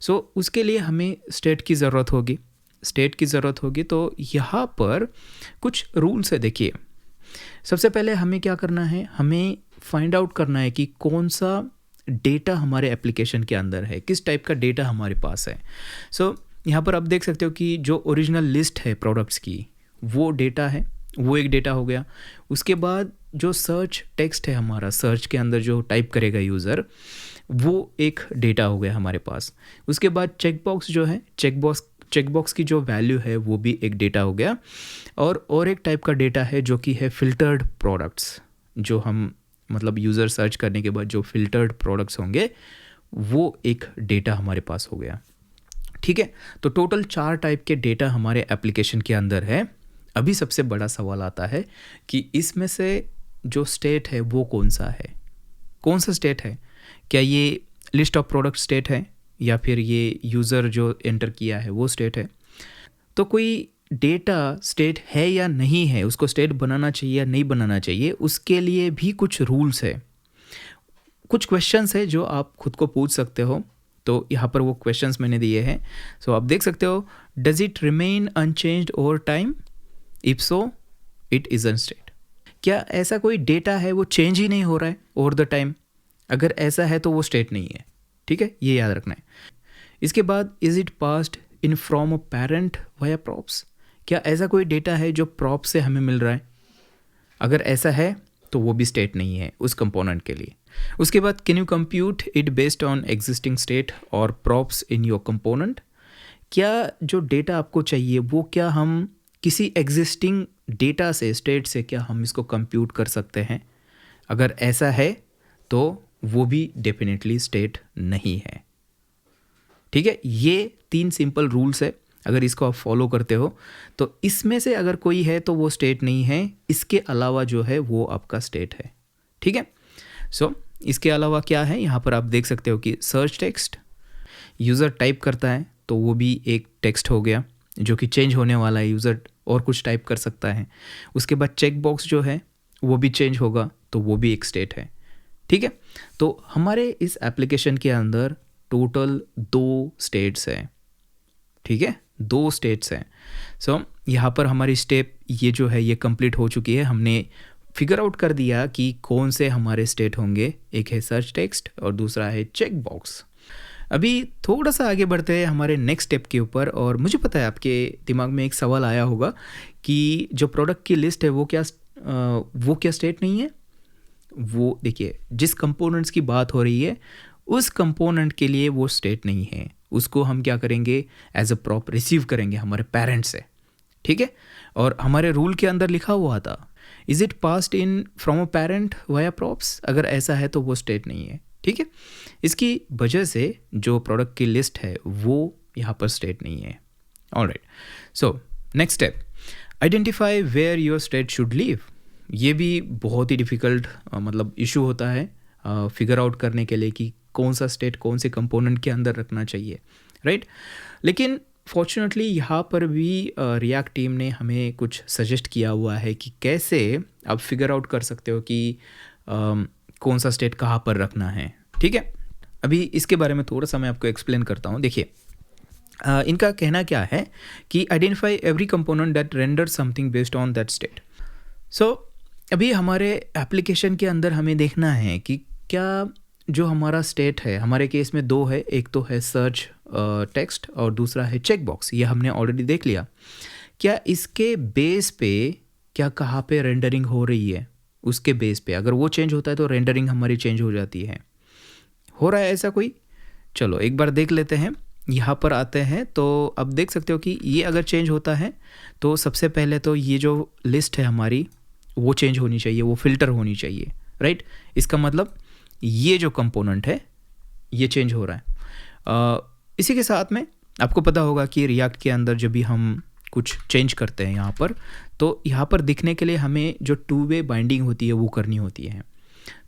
सो उसके लिए हमें स्टेट की ज़रूरत होगी। तो यहाँ पर कुछ रूल्स है। देखिए सबसे पहले हमें क्या करना है, हमें फाइंड आउट करना है कि कौन सा डेटा हमारे एप्लीकेशन के अंदर है, किस टाइप का डेटा हमारे पास है। सो यहाँ पर आप देख सकते हो कि जो ओरिजिनल लिस्ट है प्रोडक्ट्स की, वो डेटा है, वो एक डेटा हो गया। उसके बाद जो सर्च टेक्स्ट है हमारा, सर्च के अंदर जो टाइप करेगा यूज़र, वो एक डेटा हो गया हमारे पास। उसके बाद चेकबॉक्स जो है, चेकबॉक्स की जो वैल्यू है वो भी एक डेटा हो गया। और एक टाइप का डेटा है जो कि है फिल्टर्ड प्रोडक्ट्स, जो हम मतलब यूज़र सर्च करने के बाद जो फिल्टर्ड प्रोडक्ट्स होंगे वो एक डेटा हमारे पास हो गया, ठीक है। तो टोटल 4 टाइप के डेटा हमारे एप्लीकेशन के अंदर है। अभी सबसे बड़ा सवाल आता है कि इसमें से जो स्टेट है वो कौन सा स्टेट है? क्या ये लिस्ट ऑफ प्रोडक्ट स्टेट है, या फिर ये यूज़र जो एंटर किया है वो स्टेट है? तो कोई डेटा स्टेट है या नहीं है, उसको स्टेट बनाना चाहिए या नहीं बनाना चाहिए, उसके लिए भी कुछ रूल्स है, कुछ क्वेश्चंस है जो आप खुद को पूछ सकते हो। तो यहाँ पर वो क्वेश्चंस मैंने दिए हैं। सो आप देख सकते हो, does it remain unchanged over time? If so it is an state. क्या ऐसा कोई डेटा है वो चेंज ही नहीं हो रहा है ओवर द टाइम? अगर ऐसा है तो वो स्टेट नहीं है, ठीक है, ये याद रखना है। इसके बाद is it passed in from a parent via props? क्या ऐसा कोई डेटा है जो प्रॉप से हमें मिल रहा है? अगर ऐसा है तो वो भी स्टेट नहीं है उस कंपोनेंट के लिए। उसके बाद can you compute it based on existing state और प्रॉप्स इन योर कंपोनेंट? क्या जो डेटा आपको चाहिए वो क्या हम किसी एग्जिस्टिंग डेटा से, स्टेट से, क्या हम इसको कंप्यूट कर सकते हैं? अगर ऐसा है तो वो भी डेफिनेटली स्टेट नहीं है, ठीक है। ये 3 सिंपल रूल्स है, अगर इसको आप फॉलो करते हो तो इसमें से अगर कोई है तो वो स्टेट नहीं है, इसके अलावा जो है वो आपका स्टेट है, ठीक है। सो इसके अलावा क्या है, यहाँ पर आप देख सकते हो कि सर्च टेक्स्ट, यूज़र टाइप करता है तो वो भी एक टेक्स्ट हो गया जो कि चेंज होने वाला है, यूज़र और कुछ टाइप कर सकता है। उसके बाद चेक बॉक्स जो है वो भी चेंज होगा तो वो भी एक स्टेट है, ठीक है। तो हमारे इस एप्लीकेशन के अंदर टोटल 2 स्टेट्स हैं, ठीक है, 2 स्टेट्स हैं। सो यहाँ पर हमारी स्टेप ये जो है ये कंप्लीट हो चुकी है। हमने फिगर आउट कर दिया कि कौन से हमारे स्टेट होंगे, एक है सर्च टेक्स्ट और दूसरा है चेक बॉक्स। अभी थोड़ा सा आगे बढ़ते हैं हमारे नेक्स्ट स्टेप के ऊपर। और मुझे पता है आपके दिमाग में एक सवाल आया होगा कि जो प्रोडक्ट की लिस्ट है वो क्या स्टेट नहीं है? वो देखिए, जिस कंपोनेंट्स की बात हो रही है उस कंपोनेंट के लिए वो स्टेट नहीं है, उसको हम क्या करेंगे, एज अ प्रॉप रिसीव करेंगे हमारे पेरेंट से, ठीक है। और हमारे रूल के अंदर लिखा हुआ था is it passed in from a parent via props? अगर ऐसा है तो वो स्टेट नहीं है, ठीक है। इसकी वजह से जो प्रोडक्ट की लिस्ट है वो यहाँ पर स्टेट नहीं है। Alright, so next step, identify where your state should live. ये भी बहुत ही डिफ़िकल्ट मतलब इशू होता है फिगर आउट करने के लिए कि कौन सा स्टेट कौन से कंपोनेंट के अंदर रखना चाहिए, राइट। लेकिन फॉर्चुनेटली यहाँ पर भी रिएक्ट टीम ने हमें कुछ सजेस्ट किया हुआ है कि कैसे आप फिगर आउट कर सकते हो कि कौन सा स्टेट कहाँ पर रखना है, ठीक है। अभी इसके बारे में थोड़ा सा मैं आपको एक्सप्लेन करता हूँ। देखिए इनका कहना क्या है कि identify every component that render something based on that state. So अभी हमारे एप्लीकेशन के अंदर हमें देखना है कि क्या जो हमारा स्टेट है, हमारे केस में 2 है, एक तो है सर्च टेक्स्ट और दूसरा है चेक बॉक्स, ये हमने ऑलरेडी देख लिया। क्या इसके बेस पे क्या कहाँ पे रेंडरिंग हो रही है, उसके बेस पे अगर वो चेंज होता है तो रेंडरिंग हमारी चेंज हो जाती है। हो रहा है ऐसा कोई? चलो एक बार देख लेते हैं। यहाँ पर आते हैं तो अब देख सकते हो कि ये अगर चेंज होता है तो सबसे पहले तो ये जो लिस्ट है हमारी वो चेंज होनी चाहिए, वो फिल्टर होनी चाहिए, राइट। इसका मतलब ये जो कंपोनेंट है ये चेंज हो रहा है। इसी के साथ में आपको पता होगा कि रिएक्ट के अंदर जब भी हम कुछ चेंज करते हैं यहाँ पर, तो यहाँ पर दिखने के लिए हमें जो 2 वे बाइंडिंग होती है वो करनी होती है।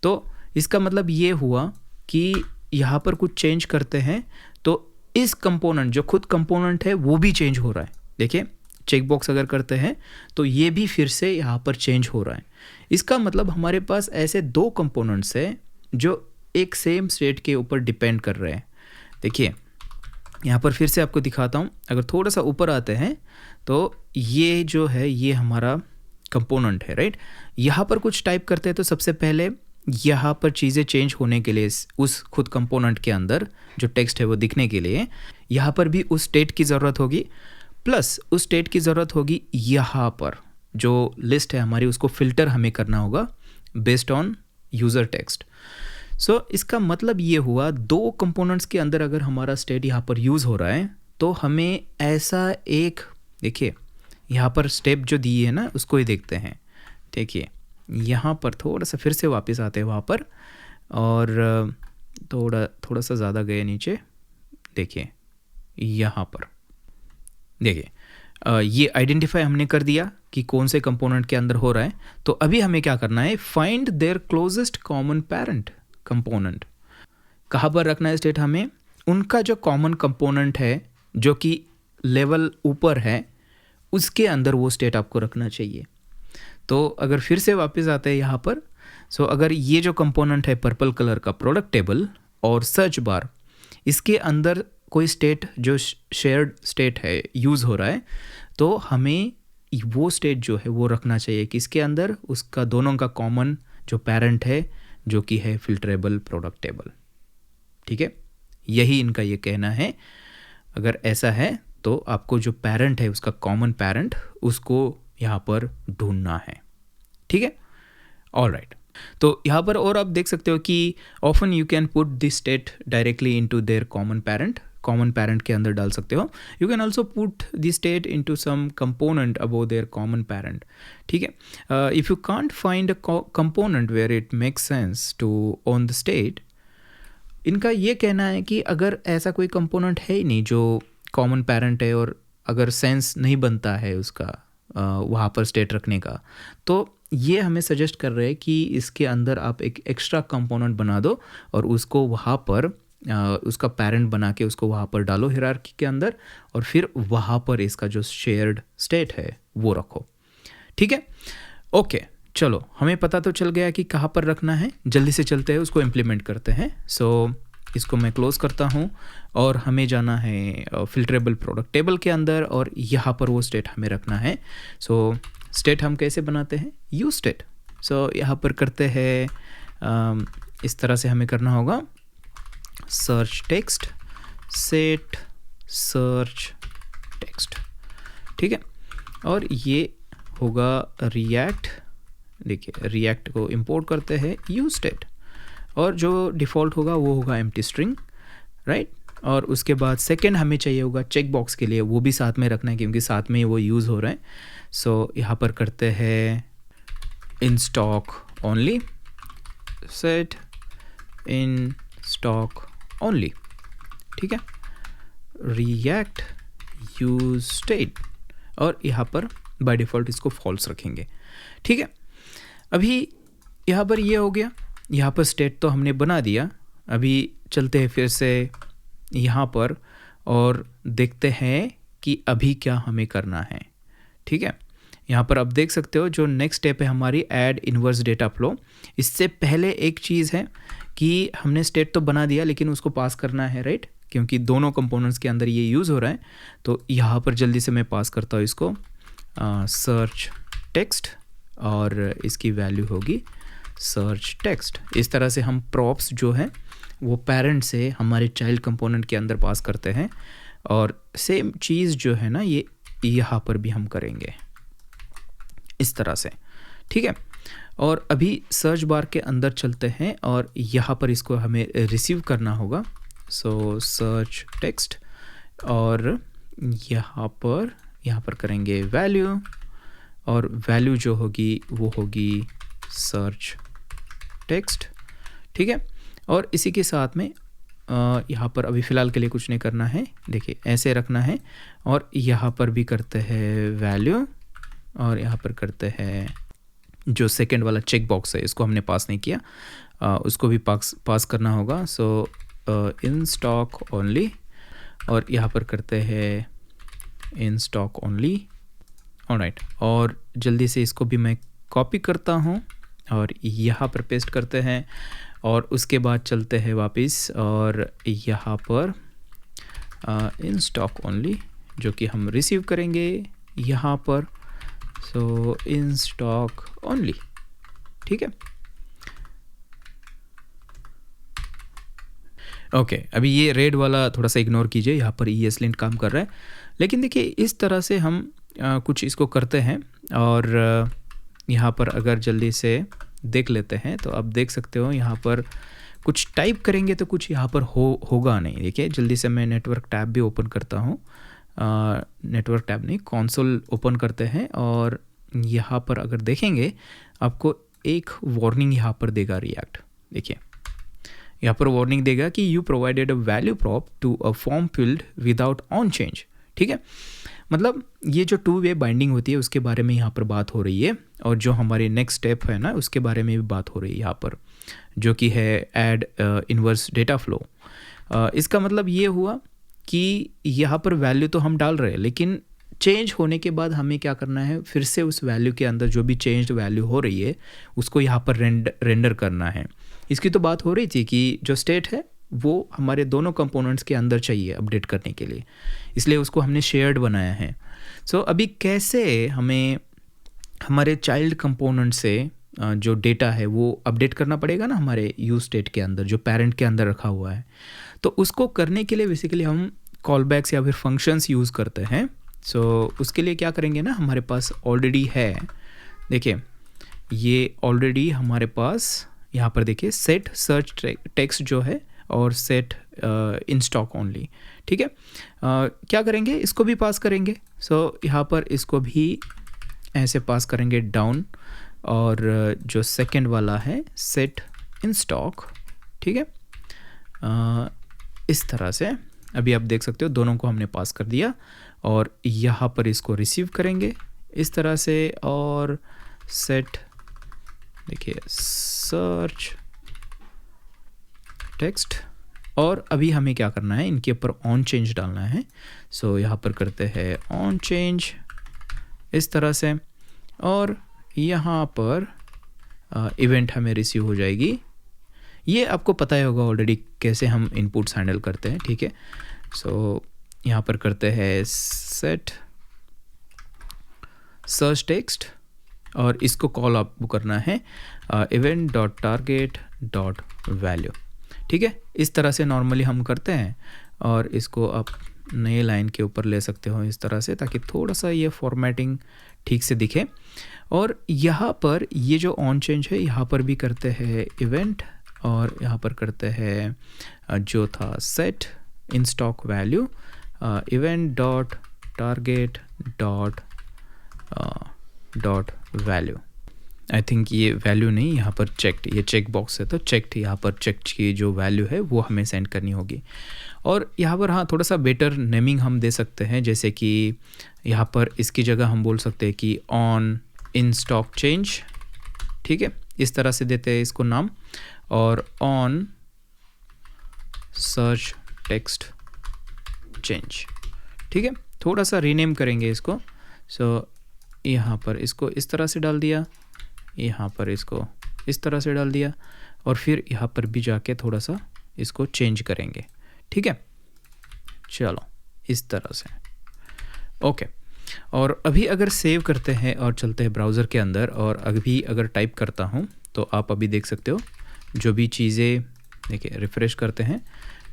तो इसका मतलब ये हुआ कि यहाँ पर कुछ चेंज करते हैं तो इस कंपोनेंट जो खुद कंपोनेंट है वो भी चेंज हो रहा है। देखिए चेक बॉक्स अगर करते हैं तो ये भी फिर से यहाँ पर चेंज हो रहा है। इसका मतलब हमारे पास ऐसे 2 कंपोनेंट्स हैं जो एक सेम स्टेट के ऊपर डिपेंड कर रहे हैं। देखिए यहाँ पर फिर से आपको दिखाता हूँ। अगर थोड़ा सा ऊपर आते हैं तो ये जो है ये हमारा कंपोनेंट है, राइट। यहाँ पर कुछ टाइप करते हैं तो सबसे पहले यहाँ पर चीज़ें चेंज होने के लिए उस खुद कंपोनेंट के अंदर जो टेक्स्ट है वो दिखने के लिए यहाँ पर भी उस स्टेट की ज़रूरत होगी, प्लस उस स्टेट की ज़रूरत होगी यहाँ पर जो लिस्ट है हमारी उसको फ़िल्टर हमें करना होगा बेस्ड ऑन यूज़र टेक्स्ट। सो इसका मतलब ये हुआ 2 कंपोनेंट्स के अंदर अगर हमारा स्टेट यहाँ पर यूज़ हो रहा है तो हमें ऐसा एक, देखिए यहाँ पर स्टेप जो दिए है ना उसको ही देखते हैं। देखिए यहाँ पर थोड़ा सा फिर से वापस आते हैं वहाँ पर और थोड़ा सा ज़्यादा गए नीचे। देखिए यहाँ पर देखिए ये आइडेंटिफाई हमने कर दिया कि कौन से कंपोनेंट के अंदर हो रहा है। तो अभी हमें क्या करना है, find their closest common parent component. कहाँ पर रखना है स्टेट हमें? उनका जो कॉमन कंपोनेंट है जो कि लेवल ऊपर है उसके अंदर वो स्टेट आपको रखना चाहिए। तो अगर फिर से वापस आते हैं यहाँ पर, सो अगर ये जो कंपोनेंट है पर्पल कलर का प्रोडक्ट टेबल और सर्च बार, इसके अंदर कोई स्टेट जो शेयर्ड स्टेट है यूज़ हो रहा है तो हमें वो स्टेट जो है वो रखना चाहिए कि इसके अंदर उसका दोनों का कॉमन जो पेरेंट है जो कि है फिल्टरेबल प्रोडक्ट टेबल। ठीक है, यही इनका ये कहना है। अगर ऐसा है तो आपको जो पेरेंट है उसका कॉमन पेरेंट उसको यहाँ पर ढूंढना है। ठीक है, ऑलराइट। तो यहाँ पर और आप देख सकते हो कि often you can put this state directly into their common parent के अंदर डाल सकते हो। You can also put this state into some component above their common parent. ठीक है, if you can't find a component where it makes sense to own the state, इनका ये कहना है कि अगर ऐसा कोई कंपोनेंट है ही नहीं जो कॉमन पेरेंट है और अगर सेंस नहीं बनता है उसका वहाँ पर स्टेट रखने का, तो ये हमें सजेस्ट कर रहे हैं कि इसके अंदर आप एक एक्स्ट्रा कंपोनेंट बना दो और उसको वहाँ पर उसका पेरेंट बना के उसको वहाँ पर डालो हायरार्की के अंदर और फिर वहाँ पर इसका जो शेयर्ड स्टेट है वो रखो। ठीक है, ओके, चलो हमें पता तो चल गया कि कहाँ पर रखना है। जल्दी से चलते हैं उसको इम्प्लीमेंट करते हैं। सो इसको मैं क्लोज़ करता हूँ और हमें जाना है फिल्टरेबल प्रोडक्ट टेबल के अंदर और यहाँ पर वो स्टेट हमें रखना है। सो स्टेट हम कैसे बनाते हैं? Use state. सो यहाँ पर करते हैं इस तरह से हमें करना होगा search text set search text. ठीक है, और ये होगा रिएक्ट। देखिए रिएक्ट को इंपोर्ट करते हैं यूज स्टेट और जो डिफ़ॉल्ट होगा वो होगा एम्प्टी स्ट्रिंग, राइट। और उसके बाद सेकंड हमें चाहिए होगा चेक बॉक्स के लिए, वो भी साथ में रखना है क्योंकि साथ में वो यूज़ हो रहा है। सो यहाँ पर करते हैं in stock only, set in stock only. ठीक है, रिएक्ट यूज स्टेट और यहाँ पर बाय डिफ़ॉल्ट इसको फॉल्स रखेंगे। ठीक है, अभी यहाँ पर ये हो गया, यहाँ पर स्टेट तो हमने बना दिया। अभी चलते हैं फिर से यहाँ पर और देखते हैं कि अभी क्या हमें करना है। ठीक है, यहाँ पर आप देख सकते हो जो नेक्स्ट स्टेप है हमारी ऐड इन्वर्स डेटा फ्लो। इससे पहले एक चीज़ है कि हमने स्टेट तो बना दिया लेकिन उसको पास करना है, राइट, क्योंकि दोनों कंपोनेंट्स के अंदर ये यूज़ हो रहा है। तो यहाँ पर जल्दी से मैं पास करता हूँ इसको सर्च टेक्स्ट और इसकी वैल्यू होगी सर्च टेक्स्ट। इस तरह से हम प्रॉप्स जो है वो पेरेंट से हमारे चाइल्ड कंपोनेंट के अंदर पास करते हैं और सेम चीज़ जो है ना ये यहाँ पर भी हम करेंगे इस तरह से, ठीक है। और अभी सर्च बार के अंदर चलते हैं और यहाँ पर इसको हमें रिसीव करना होगा। सो सर्च टेक्स्ट और यहाँ पर करेंगे वैल्यू, और वैल्यू जो होगी वो होगी सर्च टेक्स्ट, ठीक है। और इसी के साथ में यहाँ पर अभी फ़िलहाल के लिए कुछ नहीं करना है, देखिए ऐसे रखना है। और यहाँ पर भी करते हैं वैल्यू, और यहाँ पर करते हैं जो सेकंड वाला चेक बॉक्स है इसको हमने पास नहीं किया, उसको भी पास करना होगा। सो इन स्टॉक ओनली, और यहाँ पर करते हैं इन स्टॉक ओनली, ऑलराइट। और जल्दी से इसको भी मैं कॉपी करता हूँ और यहाँ पर पेस्ट करते हैं, और उसके बाद चलते हैं वापस और यहाँ पर इन स्टॉक ओनली जो कि हम रिसीव करेंगे यहाँ पर। सो इन स्टॉक ओनली, ठीक है। ओके, अभी ये रेड वाला थोड़ा सा इग्नोर कीजिए, यहाँ पर ESLint काम कर रहा है। लेकिन देखिए इस तरह से हम कुछ इसको करते हैं, और यहाँ पर अगर जल्दी से देख लेते हैं तो आप देख सकते हो यहाँ पर कुछ टाइप करेंगे तो कुछ यहाँ पर होगा नहीं। देखिए जल्दी से मैं नेटवर्क टैब भी ओपन करता हूँ, नेटवर्क टैब नहीं, कंसोल ओपन करते हैं, और यहाँ पर अगर देखेंगे आपको एक वार्निंग यहाँ पर देगा रिएक्ट। देखिए यहाँ पर वार्निंग देगा कि you provided a value prop to a form field without on change, ठीक है। मतलब ये जो 2 वे बाइंडिंग होती है उसके बारे में यहाँ पर बात हो रही है, और जो हमारे नेक्स्ट स्टेप है ना उसके बारे में भी बात हो रही है यहाँ पर, जो कि है ऐड इन्वर्स डेटा फ्लो। इसका मतलब ये हुआ कि यहाँ पर वैल्यू तो हम डाल रहे हैं, लेकिन चेंज होने के बाद हमें क्या करना है, फिर से उस वैल्यू के अंदर जो भी चेंज्ड वैल्यू हो रही है उसको यहाँ पर रेंडर करना है। इसकी तो बात हो रही थी कि जो स्टेट है वो हमारे दोनों कंपोनेंट्स के अंदर चाहिए अपडेट करने के लिए, इसलिए उसको हमने शेयर्ड बनाया है। सो अभी कैसे हमें हमारे चाइल्ड कंपोनेंट से जो डेटा है वो अपडेट करना पड़ेगा ना हमारे यूज स्टेट के अंदर जो पेरेंट के अंदर रखा हुआ है। तो उसको करने के लिए बेसिकली हम कॉलबैक्स या फिर फंक्शंस यूज़ करते हैं। सो उसके लिए क्या करेंगे ना, हमारे पास ऑलरेडी है, देखिए ये ऑलरेडी हमारे पास यहाँ पर देखिए सेट सर्च टेक्स्ट जो है और सेट इन स्टॉक ओनली, ठीक है। क्या करेंगे, इसको भी पास करेंगे। सो यहाँ पर इसको भी ऐसे पास करेंगे डाउन, और जो सेकंड वाला है सेट इन स्टॉक, ठीक है। इस तरह से अभी आप देख सकते हो दोनों को हमने पास कर दिया, और यहाँ पर इसको रिसीव करेंगे इस तरह से, और सेट देखिए सर्च टेक्स्ट, और अभी हमें क्या करना है, इनके ऊपर ऑन चेंज डालना है। सो यहाँ पर करते हैं ऑन चेंज इस तरह से, और यहाँ पर इवेंट हमें रिसीव हो जाएगी। ये आपको पता ही होगा ऑलरेडी कैसे हम इनपुट्स हैंडल करते हैं, ठीक है। सो यहाँ पर करते हैं सेट सर्च टेक्स्ट, और इसको कॉल आपको करना है event dot target dot value, ठीक है। इस तरह से नॉर्मली हम करते हैं, और इसको आप नए लाइन के ऊपर ले सकते हो इस तरह से, ताकि थोड़ा सा ये फॉर्मेटिंग ठीक से दिखे। और यहाँ पर ये जो ऑन चेंज है यहाँ पर भी करते हैं इवेंट, और यहाँ पर करते हैं जो था set in stock value event dot target dot value. I think ये वैल्यू नहीं, यहाँ पर चेक्ड, ये चेक बॉक्स है तो चेक्ड, यहाँ पर चेक्ड की जो वैल्यू है वो हमें सेंड करनी होगी। और यहाँ पर हाँ थोड़ा सा बेटर नेमिंग हम दे सकते हैं, जैसे कि यहाँ पर इसकी जगह हम बोल सकते हैं कि ऑन इन स्टॉक चेंज, ठीक है, इस तरह से देते हैं इसको नाम, और ऑन सर्च टेक्स्ट चेंज, ठीक है। थोड़ा सा रीनेम करेंगे इसको। सो यहाँ पर इसको इस तरह से डाल दिया, यहाँ पर इसको इस तरह से डाल दिया, और फिर यहाँ पर भी जाके थोड़ा सा इसको चेंज करेंगे, ठीक है। चलो इस तरह से, ओके। और अभी अगर सेव करते हैं और चलते हैं ब्राउज़र के अंदर, और अभी अगर टाइप करता हूँ तो आप अभी देख सकते हो जो भी चीज़ें, देखिए रिफ़्रेश करते हैं,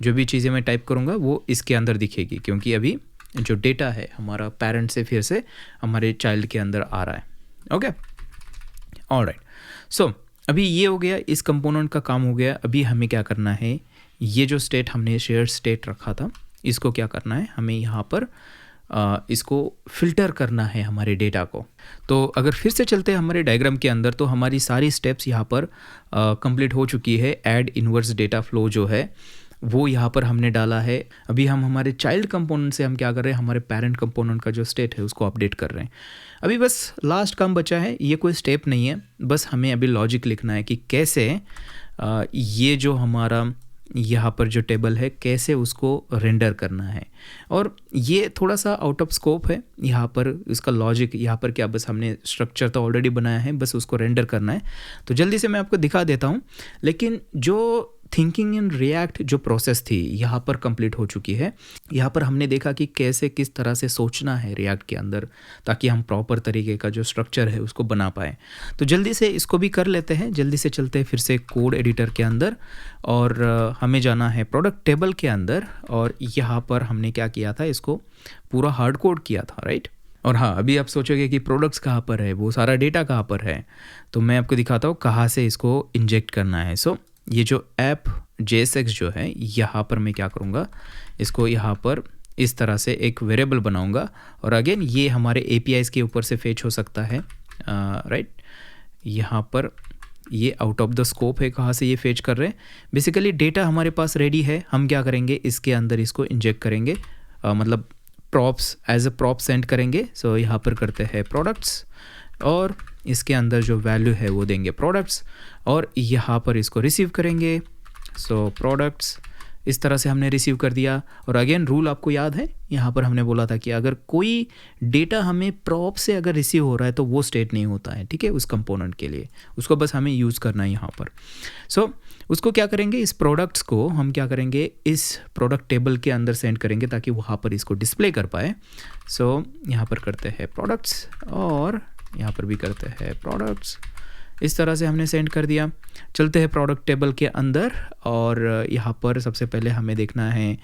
जो भी चीज़ें मैं टाइप करूँगा वो इसके अंदर दिखेगी, क्योंकि अभी जो डेटा है हमारा पेरेंट से फिर से हमारे चाइल्ड के अंदर आ रहा है। Okay, alright. सो अभी ये हो गया, इस कंपोनेंट का काम हो गया। अभी हमें क्या करना है, ये जो स्टेट हमने शेयर स्टेट रखा था, इसको क्या करना है, हमें यहाँ पर इसको फिल्टर करना है हमारे डेटा को। तो अगर फिर से चलते हैं हमारे डायग्राम के अंदर, तो हमारी सारी स्टेप्स यहाँ पर कंप्लीट हो चुकी है। ऐड इन्वर्स डेटा फ्लो जो है वो यहाँ पर हमने डाला है। अभी हम हमारे चाइल्ड कंपोनेंट से हम क्या कर रहे हैं, हमारे पेरेंट कंपोनेंट का जो स्टेट है उसको अपडेट कर रहे हैं। अभी बस लास्ट काम बचा है, ये कोई स्टेप नहीं है, बस हमें अभी लॉजिक लिखना है कि कैसे ये जो हमारा यहाँ पर जो टेबल है कैसे उसको रेंडर करना है। और ये थोड़ा सा आउट ऑफ स्कोप है यहाँ पर, इसका लॉजिक यहाँ पर क्या, बस हमने स्ट्रक्चर तो ऑलरेडी बनाया है, बस उसको रेंडर करना है। तो जल्दी से मैं आपको दिखा देता हूँ। लेकिन जो थिंकिंग इन रिएक्ट जो प्रोसेस थी यहाँ पर कंप्लीट हो चुकी है। यहाँ पर हमने देखा कि कैसे किस तरह से सोचना है रिएक्ट के अंदर, ताकि हम प्रॉपर तरीके का जो स्ट्रक्चर है उसको बना पाएँ। तो जल्दी से इसको भी कर लेते हैं। जल्दी से चलते हैं फिर से कोड एडिटर के अंदर, और हमें जाना है प्रोडक्ट टेबल के अंदर। और यहाँ पर हमने क्या किया था, इसको पूरा हार्ड कोड किया था, राइट। और हाँ, अभी आप सोचोगे कि प्रोडक्ट्स कहाँ पर है, वो सारा डेटा कहाँ पर है, तो मैं आपको दिखाता हूँ कहाँ से इसको इंजेक्ट करना है। सो ये जो ऐप JSX जो है, यहाँ पर मैं क्या करूँगा, इसको यहाँ पर इस तरह से एक वेरिएबल बनाऊँगा। और अगेन ये हमारे APIs के ऊपर से फेच हो सकता है, राइट। यहाँ पर ये आउट ऑफ द स्कोप है, कहाँ से ये फेच कर रहे हैं। बेसिकली डेटा हमारे पास रेडी है, हम क्या करेंगे, इसके अंदर इसको इंजेक्ट करेंगे, मतलब props as a prop send करेंगे। सो यहाँ पर करते हैं प्रोडक्ट्स, और इसके अंदर जो वैल्यू है वो देंगे प्रोडक्ट्स, और यहाँ पर इसको रिसीव करेंगे। सो प्रोडक्ट्स इस तरह से हमने रिसीव कर दिया। और अगेन रूल आपको याद है, यहाँ पर हमने बोला था कि अगर कोई डेटा हमें प्रॉप से अगर रिसीव हो रहा है तो वो स्टेट नहीं होता है, ठीक है, उस कंपोनेंट के लिए, उसको बस हमें यूज़ करना है यहाँ पर। सो उसको क्या करेंगे, इस प्रोडक्ट्स को हम क्या करेंगे, इस प्रोडक्ट टेबल के अंदर सेंड करेंगे ताकि वहाँ पर इसको डिस्प्ले कर पाए। सो यहाँ पर करते हैं प्रोडक्ट्स, और यहाँ पर भी करते हैं प्रोडक्ट्स। इस तरह से हमने सेंड कर दिया। चलते हैं प्रोडक्ट टेबल के अंदर, और यहाँ पर सबसे पहले हमें देखना है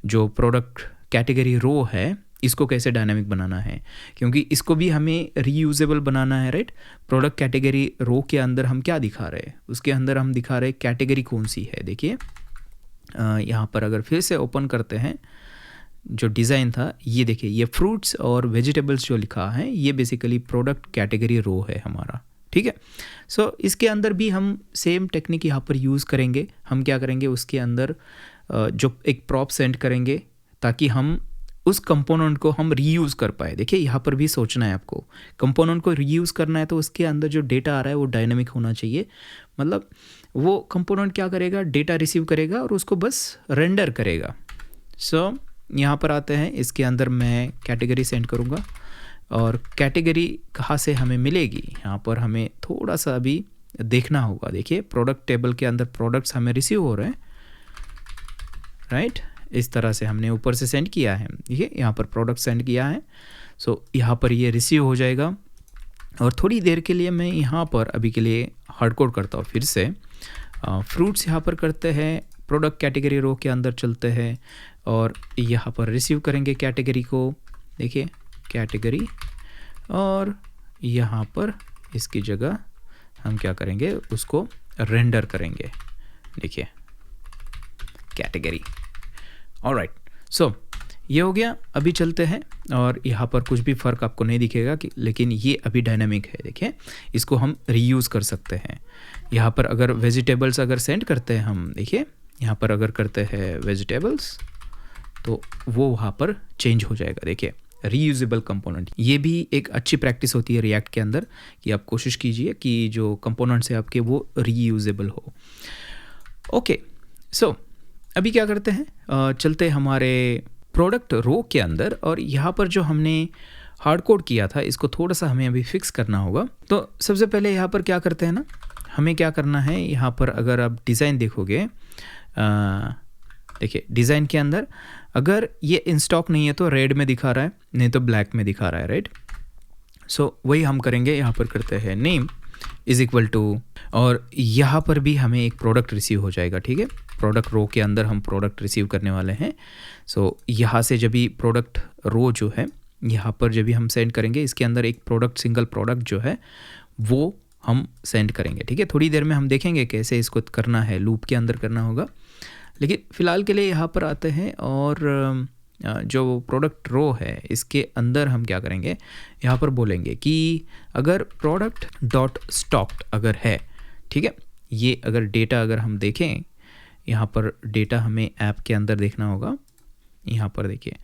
जो प्रोडक्ट कैटेगरी रो है इसको कैसे डायनामिक बनाना है, क्योंकि इसको भी हमें रीयूजेबल बनाना है, राइट। प्रोडक्ट कैटेगरी रो के अंदर हम क्या दिखा रहे हैं, उसके अंदर हम दिखा रहे हैं कैटेगरी कौन सी है। देखिए यहाँ पर अगर फिर से ओपन करते हैं, जो डिज़ाइन था ये देखिए, ये फ्रूट्स और वेजिटेबल्स जो लिखा है ये बेसिकली प्रोडक्ट कैटेगरी रो है हमारा, ठीक है। सो इसके अंदर भी हम सेम टेक्निक यहाँ पर यूज़ करेंगे। हम क्या करेंगे, उसके अंदर जो एक प्रॉप सेंड करेंगे ताकि हम उस कंपोनेंट को हम रीयूज़ कर पाए। देखिए यहाँ पर भी सोचना है आपको, कंपोनेंट को रीयूज़ करना है तो उसके अंदर जो डेटा आ रहा है वो डायनामिक होना चाहिए। मतलब वो कंपोनेंट क्या करेगा, डेटा रिसीव करेगा और उसको बस रेंडर करेगा। सो यहाँ पर आते हैं, इसके अंदर मैं कैटेगरी सेंड करूँगा, और कैटेगरी कहाँ से हमें मिलेगी यहाँ पर हमें थोड़ा सा अभी देखना होगा। देखिए प्रोडक्ट टेबल के अंदर प्रोडक्ट्स हमें रिसीव हो रहे हैं, राइट। इस तरह से हमने ऊपर से सेंड किया है, देखिए यहाँ पर प्रोडक्ट सेंड किया है। सो यहाँ पर ये रिसीव हो जाएगा, और थोड़ी देर के लिए मैं यहाँ पर अभी के लिए हार्ड कोड करता हूँ। फिर से फ्रूट्स यहाँ पर करते हैं, प्रोडक्ट कैटेगरी रो के अंदर चलते हैं, और यहाँ पर रिसीव करेंगे कैटेगरी को। देखिए कैटेगरी, और यहाँ पर इसकी जगह हम क्या करेंगे, उसको रेंडर करेंगे। देखिए कैटेगरी, ऑलराइट। सो ये हो गया। अभी चलते हैं, और यहाँ पर कुछ भी फ़र्क आपको नहीं दिखेगा कि, लेकिन ये अभी डायनामिक है। देखिए इसको हम रीयूज़ कर सकते हैं। यहाँ पर अगर वेजिटेबल्स अगर सेंड करते हैं हम, देखिए यहाँ पर अगर करते हैं वेजिटेबल्स तो वो वहाँ पर चेंज हो जाएगा। देखिए रीयूजेबल कंपोनेंट, ये भी एक अच्छी प्रैक्टिस होती है रिएक्ट के अंदर कि आप कोशिश कीजिए कि जो कंपोनेंट्स है आपके वो रीयूजेबल हो। ओके, सो अभी क्या करते हैं, चलते हमारे प्रोडक्ट रो के अंदर, और यहाँ पर जो हमने हार्ड कोड किया था इसको थोड़ा सा हमें अभी फिक्स करना होगा। तो सबसे पहले यहाँ पर क्या करते हैं ना, हमें क्या करना है, यहाँ पर अगर आप डिज़ाइन देखोगे, देखिए डिज़ाइन के अंदर अगर ये इन स्टॉक नहीं है तो रेड में दिखा रहा है, नहीं तो ब्लैक में दिखा रहा है, राइट। सो वही हम करेंगे, यहाँ पर करते हैं नेम इज़ इक्वल टू, और यहाँ पर भी हमें एक प्रोडक्ट रिसीव हो जाएगा, ठीक है। प्रोडक्ट रो के अंदर हम प्रोडक्ट रिसीव करने वाले हैं। सो यहाँ से जब भी प्रोडक्ट रो जो है यहाँ पर जब भी हम सेंड करेंगे, इसके अंदर एक प्रोडक्ट, सिंगल प्रोडक्ट जो है वो हम सेंड करेंगे। ठीक है, थोड़ी देर में हम देखेंगे कैसे इसको करना है, लूप के अंदर करना होगा। लेकिन फ़िलहाल के लिए यहाँ पर आते हैं और जो प्रोडक्ट रो है इसके अंदर हम क्या करेंगे, यहाँ पर बोलेंगे कि अगर प्रोडक्ट डॉट स्टॉक्ड अगर है, ठीक है, ये अगर डेटा अगर हम देखें, यहाँ पर डेटा हमें ऐप के अंदर देखना होगा। यहाँ पर देखिए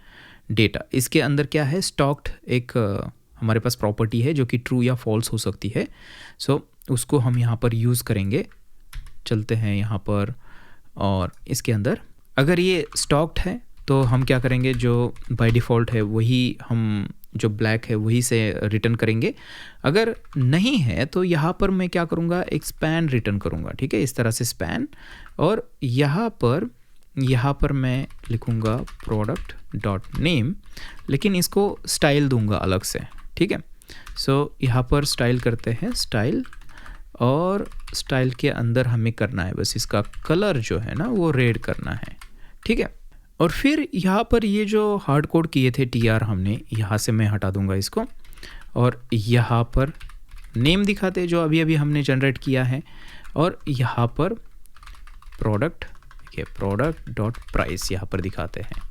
डेटा, इसके अंदर क्या है, स्टॉक्ड एक हमारे पास प्रॉपर्टी है जो कि ट्रू या फॉल्स हो सकती है। सो उसको हम यहाँ पर यूज़ करेंगे। चलते हैं यहाँ पर और इसके अंदर अगर ये स्टॉक्ड है तो हम क्या करेंगे, जो बाय डिफ़ॉल्ट है वही हम, जो ब्लैक है वही से रिटर्न करेंगे। अगर नहीं है तो यहाँ पर मैं क्या करूँगा, एक स्पैन रिटर्न करूँगा। ठीक है, इस तरह से स्पैन, और यहाँ पर मैं लिखूँगा प्रोडक्ट डॉट नेम, लेकिन इसको स्टाइल दूंगा अलग से। ठीक है, सो यहाँ पर स्टाइल करते हैं, स्टाइल, और स्टाइल के अंदर हमें करना है बस इसका कलर जो है ना वो रेड करना है। ठीक है, और फिर यहाँ पर ये जो हार्ड कोड किए थे TR हमने, यहाँ से मैं हटा दूंगा इसको, और यहाँ पर नेम दिखाते जो अभी अभी हमने जनरेट किया है, और यहाँ पर प्रोडक्ट, देखिए प्रोडक्ट डॉट प्राइस यहाँ पर दिखाते हैं।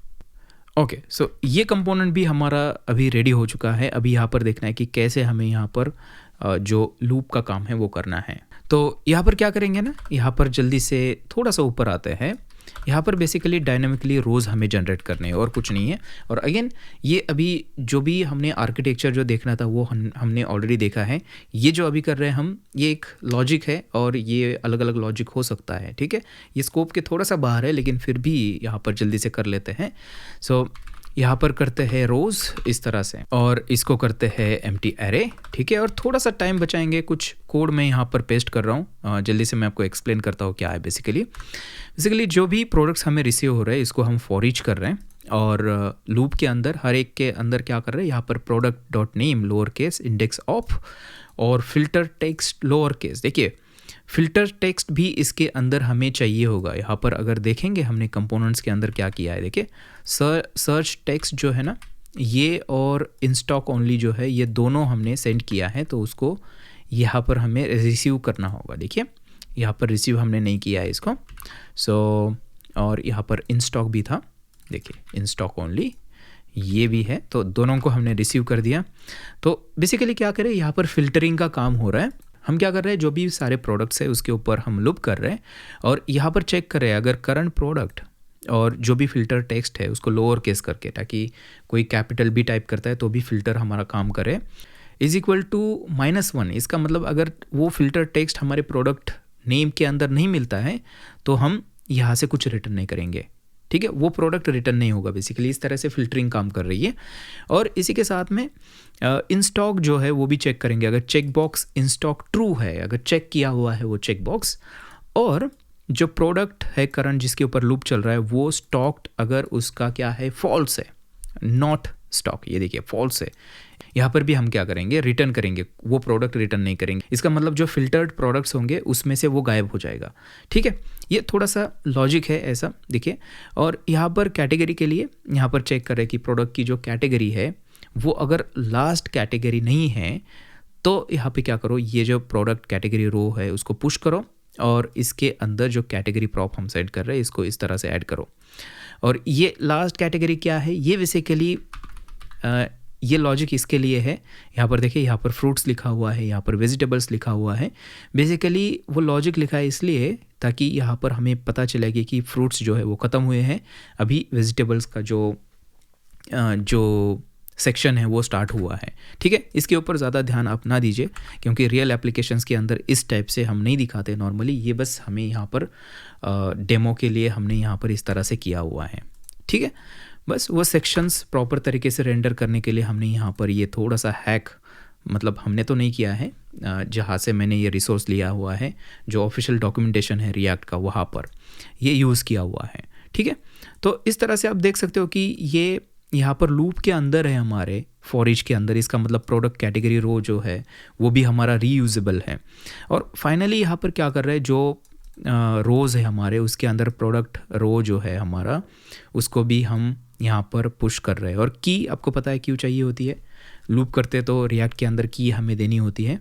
ओके, सो ये कंपोनेंट भी हमारा अभी रेडी हो चुका है। अभी यहाँ पर देखना है कि कैसे हमें यहाँ पर जो लूप का काम है वो करना है। तो यहाँ पर क्या करेंगे ना, यहाँ पर जल्दी से थोड़ा सा ऊपर आते हैं। यहाँ पर बेसिकली डायनामिकली रोज़ हमें जनरेट करने हैं और कुछ नहीं है। और अगेन ये अभी जो भी हमने आर्किटेक्चर जो देखना था वो हमने ऑलरेडी देखा है। ये जो अभी कर रहे हैं हम, ये एक लॉजिक है और ये अलग अलग लॉजिक हो सकता है। ठीक है, ये स्कोप के थोड़ा सा बाहर है, लेकिन फिर भी यहाँ पर जल्दी से कर लेते हैं। सो यहाँ पर करते हैं रोज़ इस तरह से, और इसको करते हैं एम्प्टी एरे। ठीक है, और थोड़ा सा टाइम बचाएंगे, कुछ कोड मैं यहाँ पर पेस्ट कर रहा हूँ। जल्दी से मैं आपको एक्सप्लेन करता हूँ क्या है। बेसिकली जो भी प्रोडक्ट्स हमें रिसीव हो रहे हैं इसको हम फॉर ईच कर रहे हैं, और लूप के अंदर हर एक के अंदर क्या कर रहे हैं, यहाँ पर product dot name lower case index of, और फिल्टर टेक्स्ट लोअर केस। देखिए फिल्टर टेक्स्ट भी इसके अंदर हमें चाहिए होगा। यहाँ पर अगर देखेंगे हमने कंपोनेंट्स के अंदर क्या किया है, देखिए सर्च टेक्स्ट जो है ना ये, और इन स्टॉक ओनली जो है, ये दोनों हमने सेंड किया है, तो उसको यहाँ पर हमें रिसीव करना होगा। देखिए यहाँ पर रिसीव हमने नहीं किया है इसको। सो और यहाँ पर इन स्टॉक भी था, देखिए इन स्टॉक ओनली ये भी है, तो दोनों को हमने रिसीव कर दिया। तो बेसिकली क्या करें, यहाँ पर फिल्टरिंग का काम हो रहा है। हम क्या कर रहे हैं, जो भी सारे प्रोडक्ट्स है उसके ऊपर हम लूप कर रहे हैं, और यहाँ पर चेक कर रहे हैं अगर करंट प्रोडक्ट और जो भी फिल्टर टेक्स्ट है उसको लोअर केस करके, ताकि कोई कैपिटल भी टाइप करता है तो भी फिल्टर हमारा काम करे, इज इक्वल टू -1। इसका मतलब अगर वो फिल्टर टेक्स्ट हमारे प्रोडक्ट नेम के अंदर नहीं मिलता है तो हम यहाँ से कुछ रिटर्न नहीं करेंगे। ठीक है, वो प्रोडक्ट रिटर्न नहीं होगा। बेसिकली इस तरह से फिल्टरिंग काम कर रही है। और इसी के साथ में इन स्टॉक जो है वो भी चेक करेंगे। अगर checkbox in stock true है, अगर चेक किया हुआ है वो चेक बॉक्स, और जो प्रोडक्ट है करंट जिसके ऊपर लूप चल रहा है वो स्टॉक्ड अगर उसका क्या है, फॉल्स है, नॉट स्टॉक, ये देखिए फॉल्स है, यहाँ पर भी हम क्या करेंगे, रिटर्न करेंगे, वो प्रोडक्ट रिटर्न नहीं करेंगे। इसका मतलब जो फिल्टर्ड प्रोडक्ट्स होंगे उसमें से वो गायब हो जाएगा। ठीक है, ये थोड़ा सा लॉजिक है ऐसा, देखिए। और यहाँ पर कैटेगरी के लिए यहाँ पर चेक करें कि प्रोडक्ट की जो कैटेगरी है वो अगर लास्ट कैटेगरी नहीं है तो यहाँ पे क्या करो, ये जो प्रोडक्ट कैटेगरी रो है उसको पुश करो, और इसके अंदर जो कैटेगरी प्रॉप हम सेट कर रहे हैं इसको इस तरह से ऐड करो। और ये लास्ट कैटेगरी क्या है, ये बेसिकली ये लॉजिक इसके लिए है। यहाँ पर देखिए, यहाँ पर फ्रूट्स लिखा हुआ है, यहाँ पर वेजिटेबल्स लिखा हुआ है। बेसिकली वो लॉजिक लिखा है इसलिए ताकि यहाँ पर हमें पता चलेगी कि फ्रूट्स जो है वो ख़त्म हुए हैं, अभी वेजिटेबल्स का जो सेक्शन है वो स्टार्ट हुआ है। ठीक है, इसके ऊपर ज़्यादा ध्यान आप ना दीजिए क्योंकि रियल एप्लीकेशंस के अंदर इस टाइप से हम नहीं दिखाते नॉर्मली। ये बस हमें यहाँ पर डेमो के लिए हमने यहाँ पर इस तरह से किया हुआ है। ठीक है, बस वो सेक्शंस प्रॉपर तरीके से रेंडर करने के लिए हमने यहाँ पर ये थोड़ा सा हैक, मतलब हमने तो नहीं किया है, जहाँ से मैंने ये रिसोर्स लिया हुआ है, जो ऑफिशियल डॉक्यूमेंटेशन है रिएक्ट का, वहाँ पर ये यूज़ किया हुआ है। ठीक है, तो इस तरह से आप देख सकते हो कि ये यहाँ पर लूप के अंदर है हमारे फॉर ईच के अंदर। इसका मतलब प्रोडक्ट कैटेगरी रो जो है वो भी हमारा रीयूजेबल है। और फाइनली यहाँ पर क्या कर रहे हैं, जो रोज़ है हमारे उसके अंदर प्रोडक्ट रो जो है हमारा, उसको भी हम यहाँ पर पुश कर रहे हैं। और की आपको पता है क्यों चाहिए होती है, लूप करते तो रिएक्ट के अंदर की हमें देनी होती है।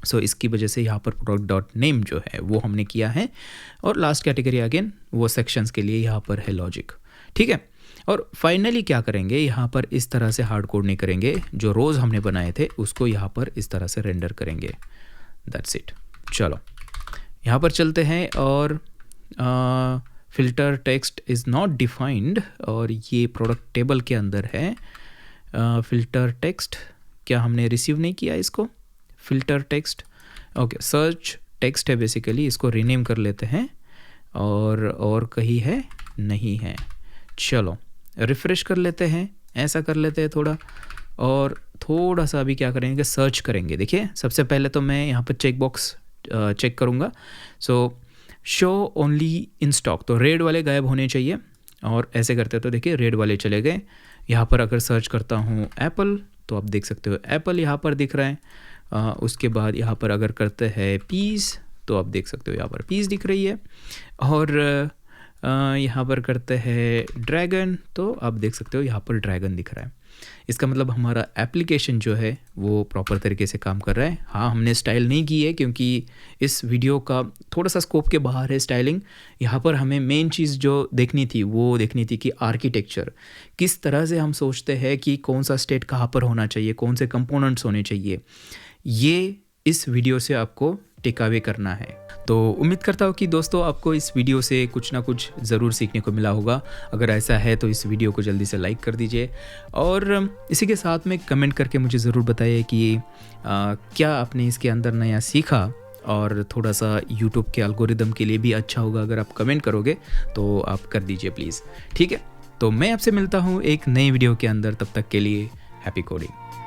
सो इसकी वजह से यहाँ पर प्रोडक्ट डॉट नेम जो है वो हमने किया है। और लास्ट कैटेगरी अगेन वो सेक्शंस के लिए यहाँ पर है लॉजिक, ठीक है। और फाइनली क्या करेंगे, यहाँ पर इस तरह से हार्ड कोड नहीं करेंगे, जो रोज़ हमने बनाए थे उसको यहाँ पर इस तरह से रेंडर करेंगे। That's it. चलो यहाँ पर चलते हैं और filter text is not defined, और ये प्रोडक्ट टेबल के अंदर है। फिल्टर टेक्स्ट क्या हमने रिसीव नहीं किया इसको, filter text okay, search text है बेसिकली, इसको रीनेम कर लेते हैं। और कहीं है नहीं है, चलो रिफ़्रेश कर लेते हैं, ऐसा कर लेते हैं थोड़ा। और थोड़ा सा अभी क्या करेंगे, सर्च करेंगे। देखिए सबसे पहले तो मैं यहाँ पर चेक बॉक्स चेक करूँगा। सो शो ओनली इन स्टॉक, तो रेड वाले गायब होने चाहिए। और ऐसे करते तो देखिए रेड वाले चले गए। यहाँ पर अगर सर्च करता हूँ एप्पल, तो आप देख सकते हो एप्पल यहाँ पर दिख रहा है। उसके बाद यहाँ पर अगर करते हैं पीस, तो आप देख सकते हो यहाँ पर पीस दिख रही है। और यहाँ पर करते हैं ड्रैगन, तो आप देख सकते हो यहाँ पर ड्रैगन दिख रहा है। इसका मतलब हमारा एप्लीकेशन जो है वो प्रॉपर तरीके से काम कर रहा है। हाँ, हमने स्टाइल नहीं की है क्योंकि इस वीडियो का थोड़ा सा स्कोप के बाहर है स्टाइलिंग। यहाँ पर हमें मेन चीज़ जो देखनी थी वो देखनी थी कि आर्किटेक्चर किस तरह से हम सोचते हैं कि कौन सा स्टेट कहाँ पर होना चाहिए, कौन से कंपोनेंट्स होने चाहिए, ये इस वीडियो से आपको टेक अवे करना है। तो उम्मीद करता हूँ कि दोस्तों आपको इस वीडियो से कुछ ना कुछ ज़रूर सीखने को मिला होगा। अगर ऐसा है तो इस वीडियो को जल्दी से लाइक कर दीजिए, और इसी के साथ में कमेंट करके मुझे ज़रूर बताइए कि क्या आपने इसके अंदर नया सीखा। और थोड़ा सा यूट्यूब के एल्गोरिदम के लिए भी अच्छा होगा अगर आप कमेंट करोगे, तो आप कर दीजिए प्लीज़, ठीक है। तो मैं आपसे मिलता हूँ एक नई वीडियो के अंदर, तब तक के लिए हैप्पी कोडिंग।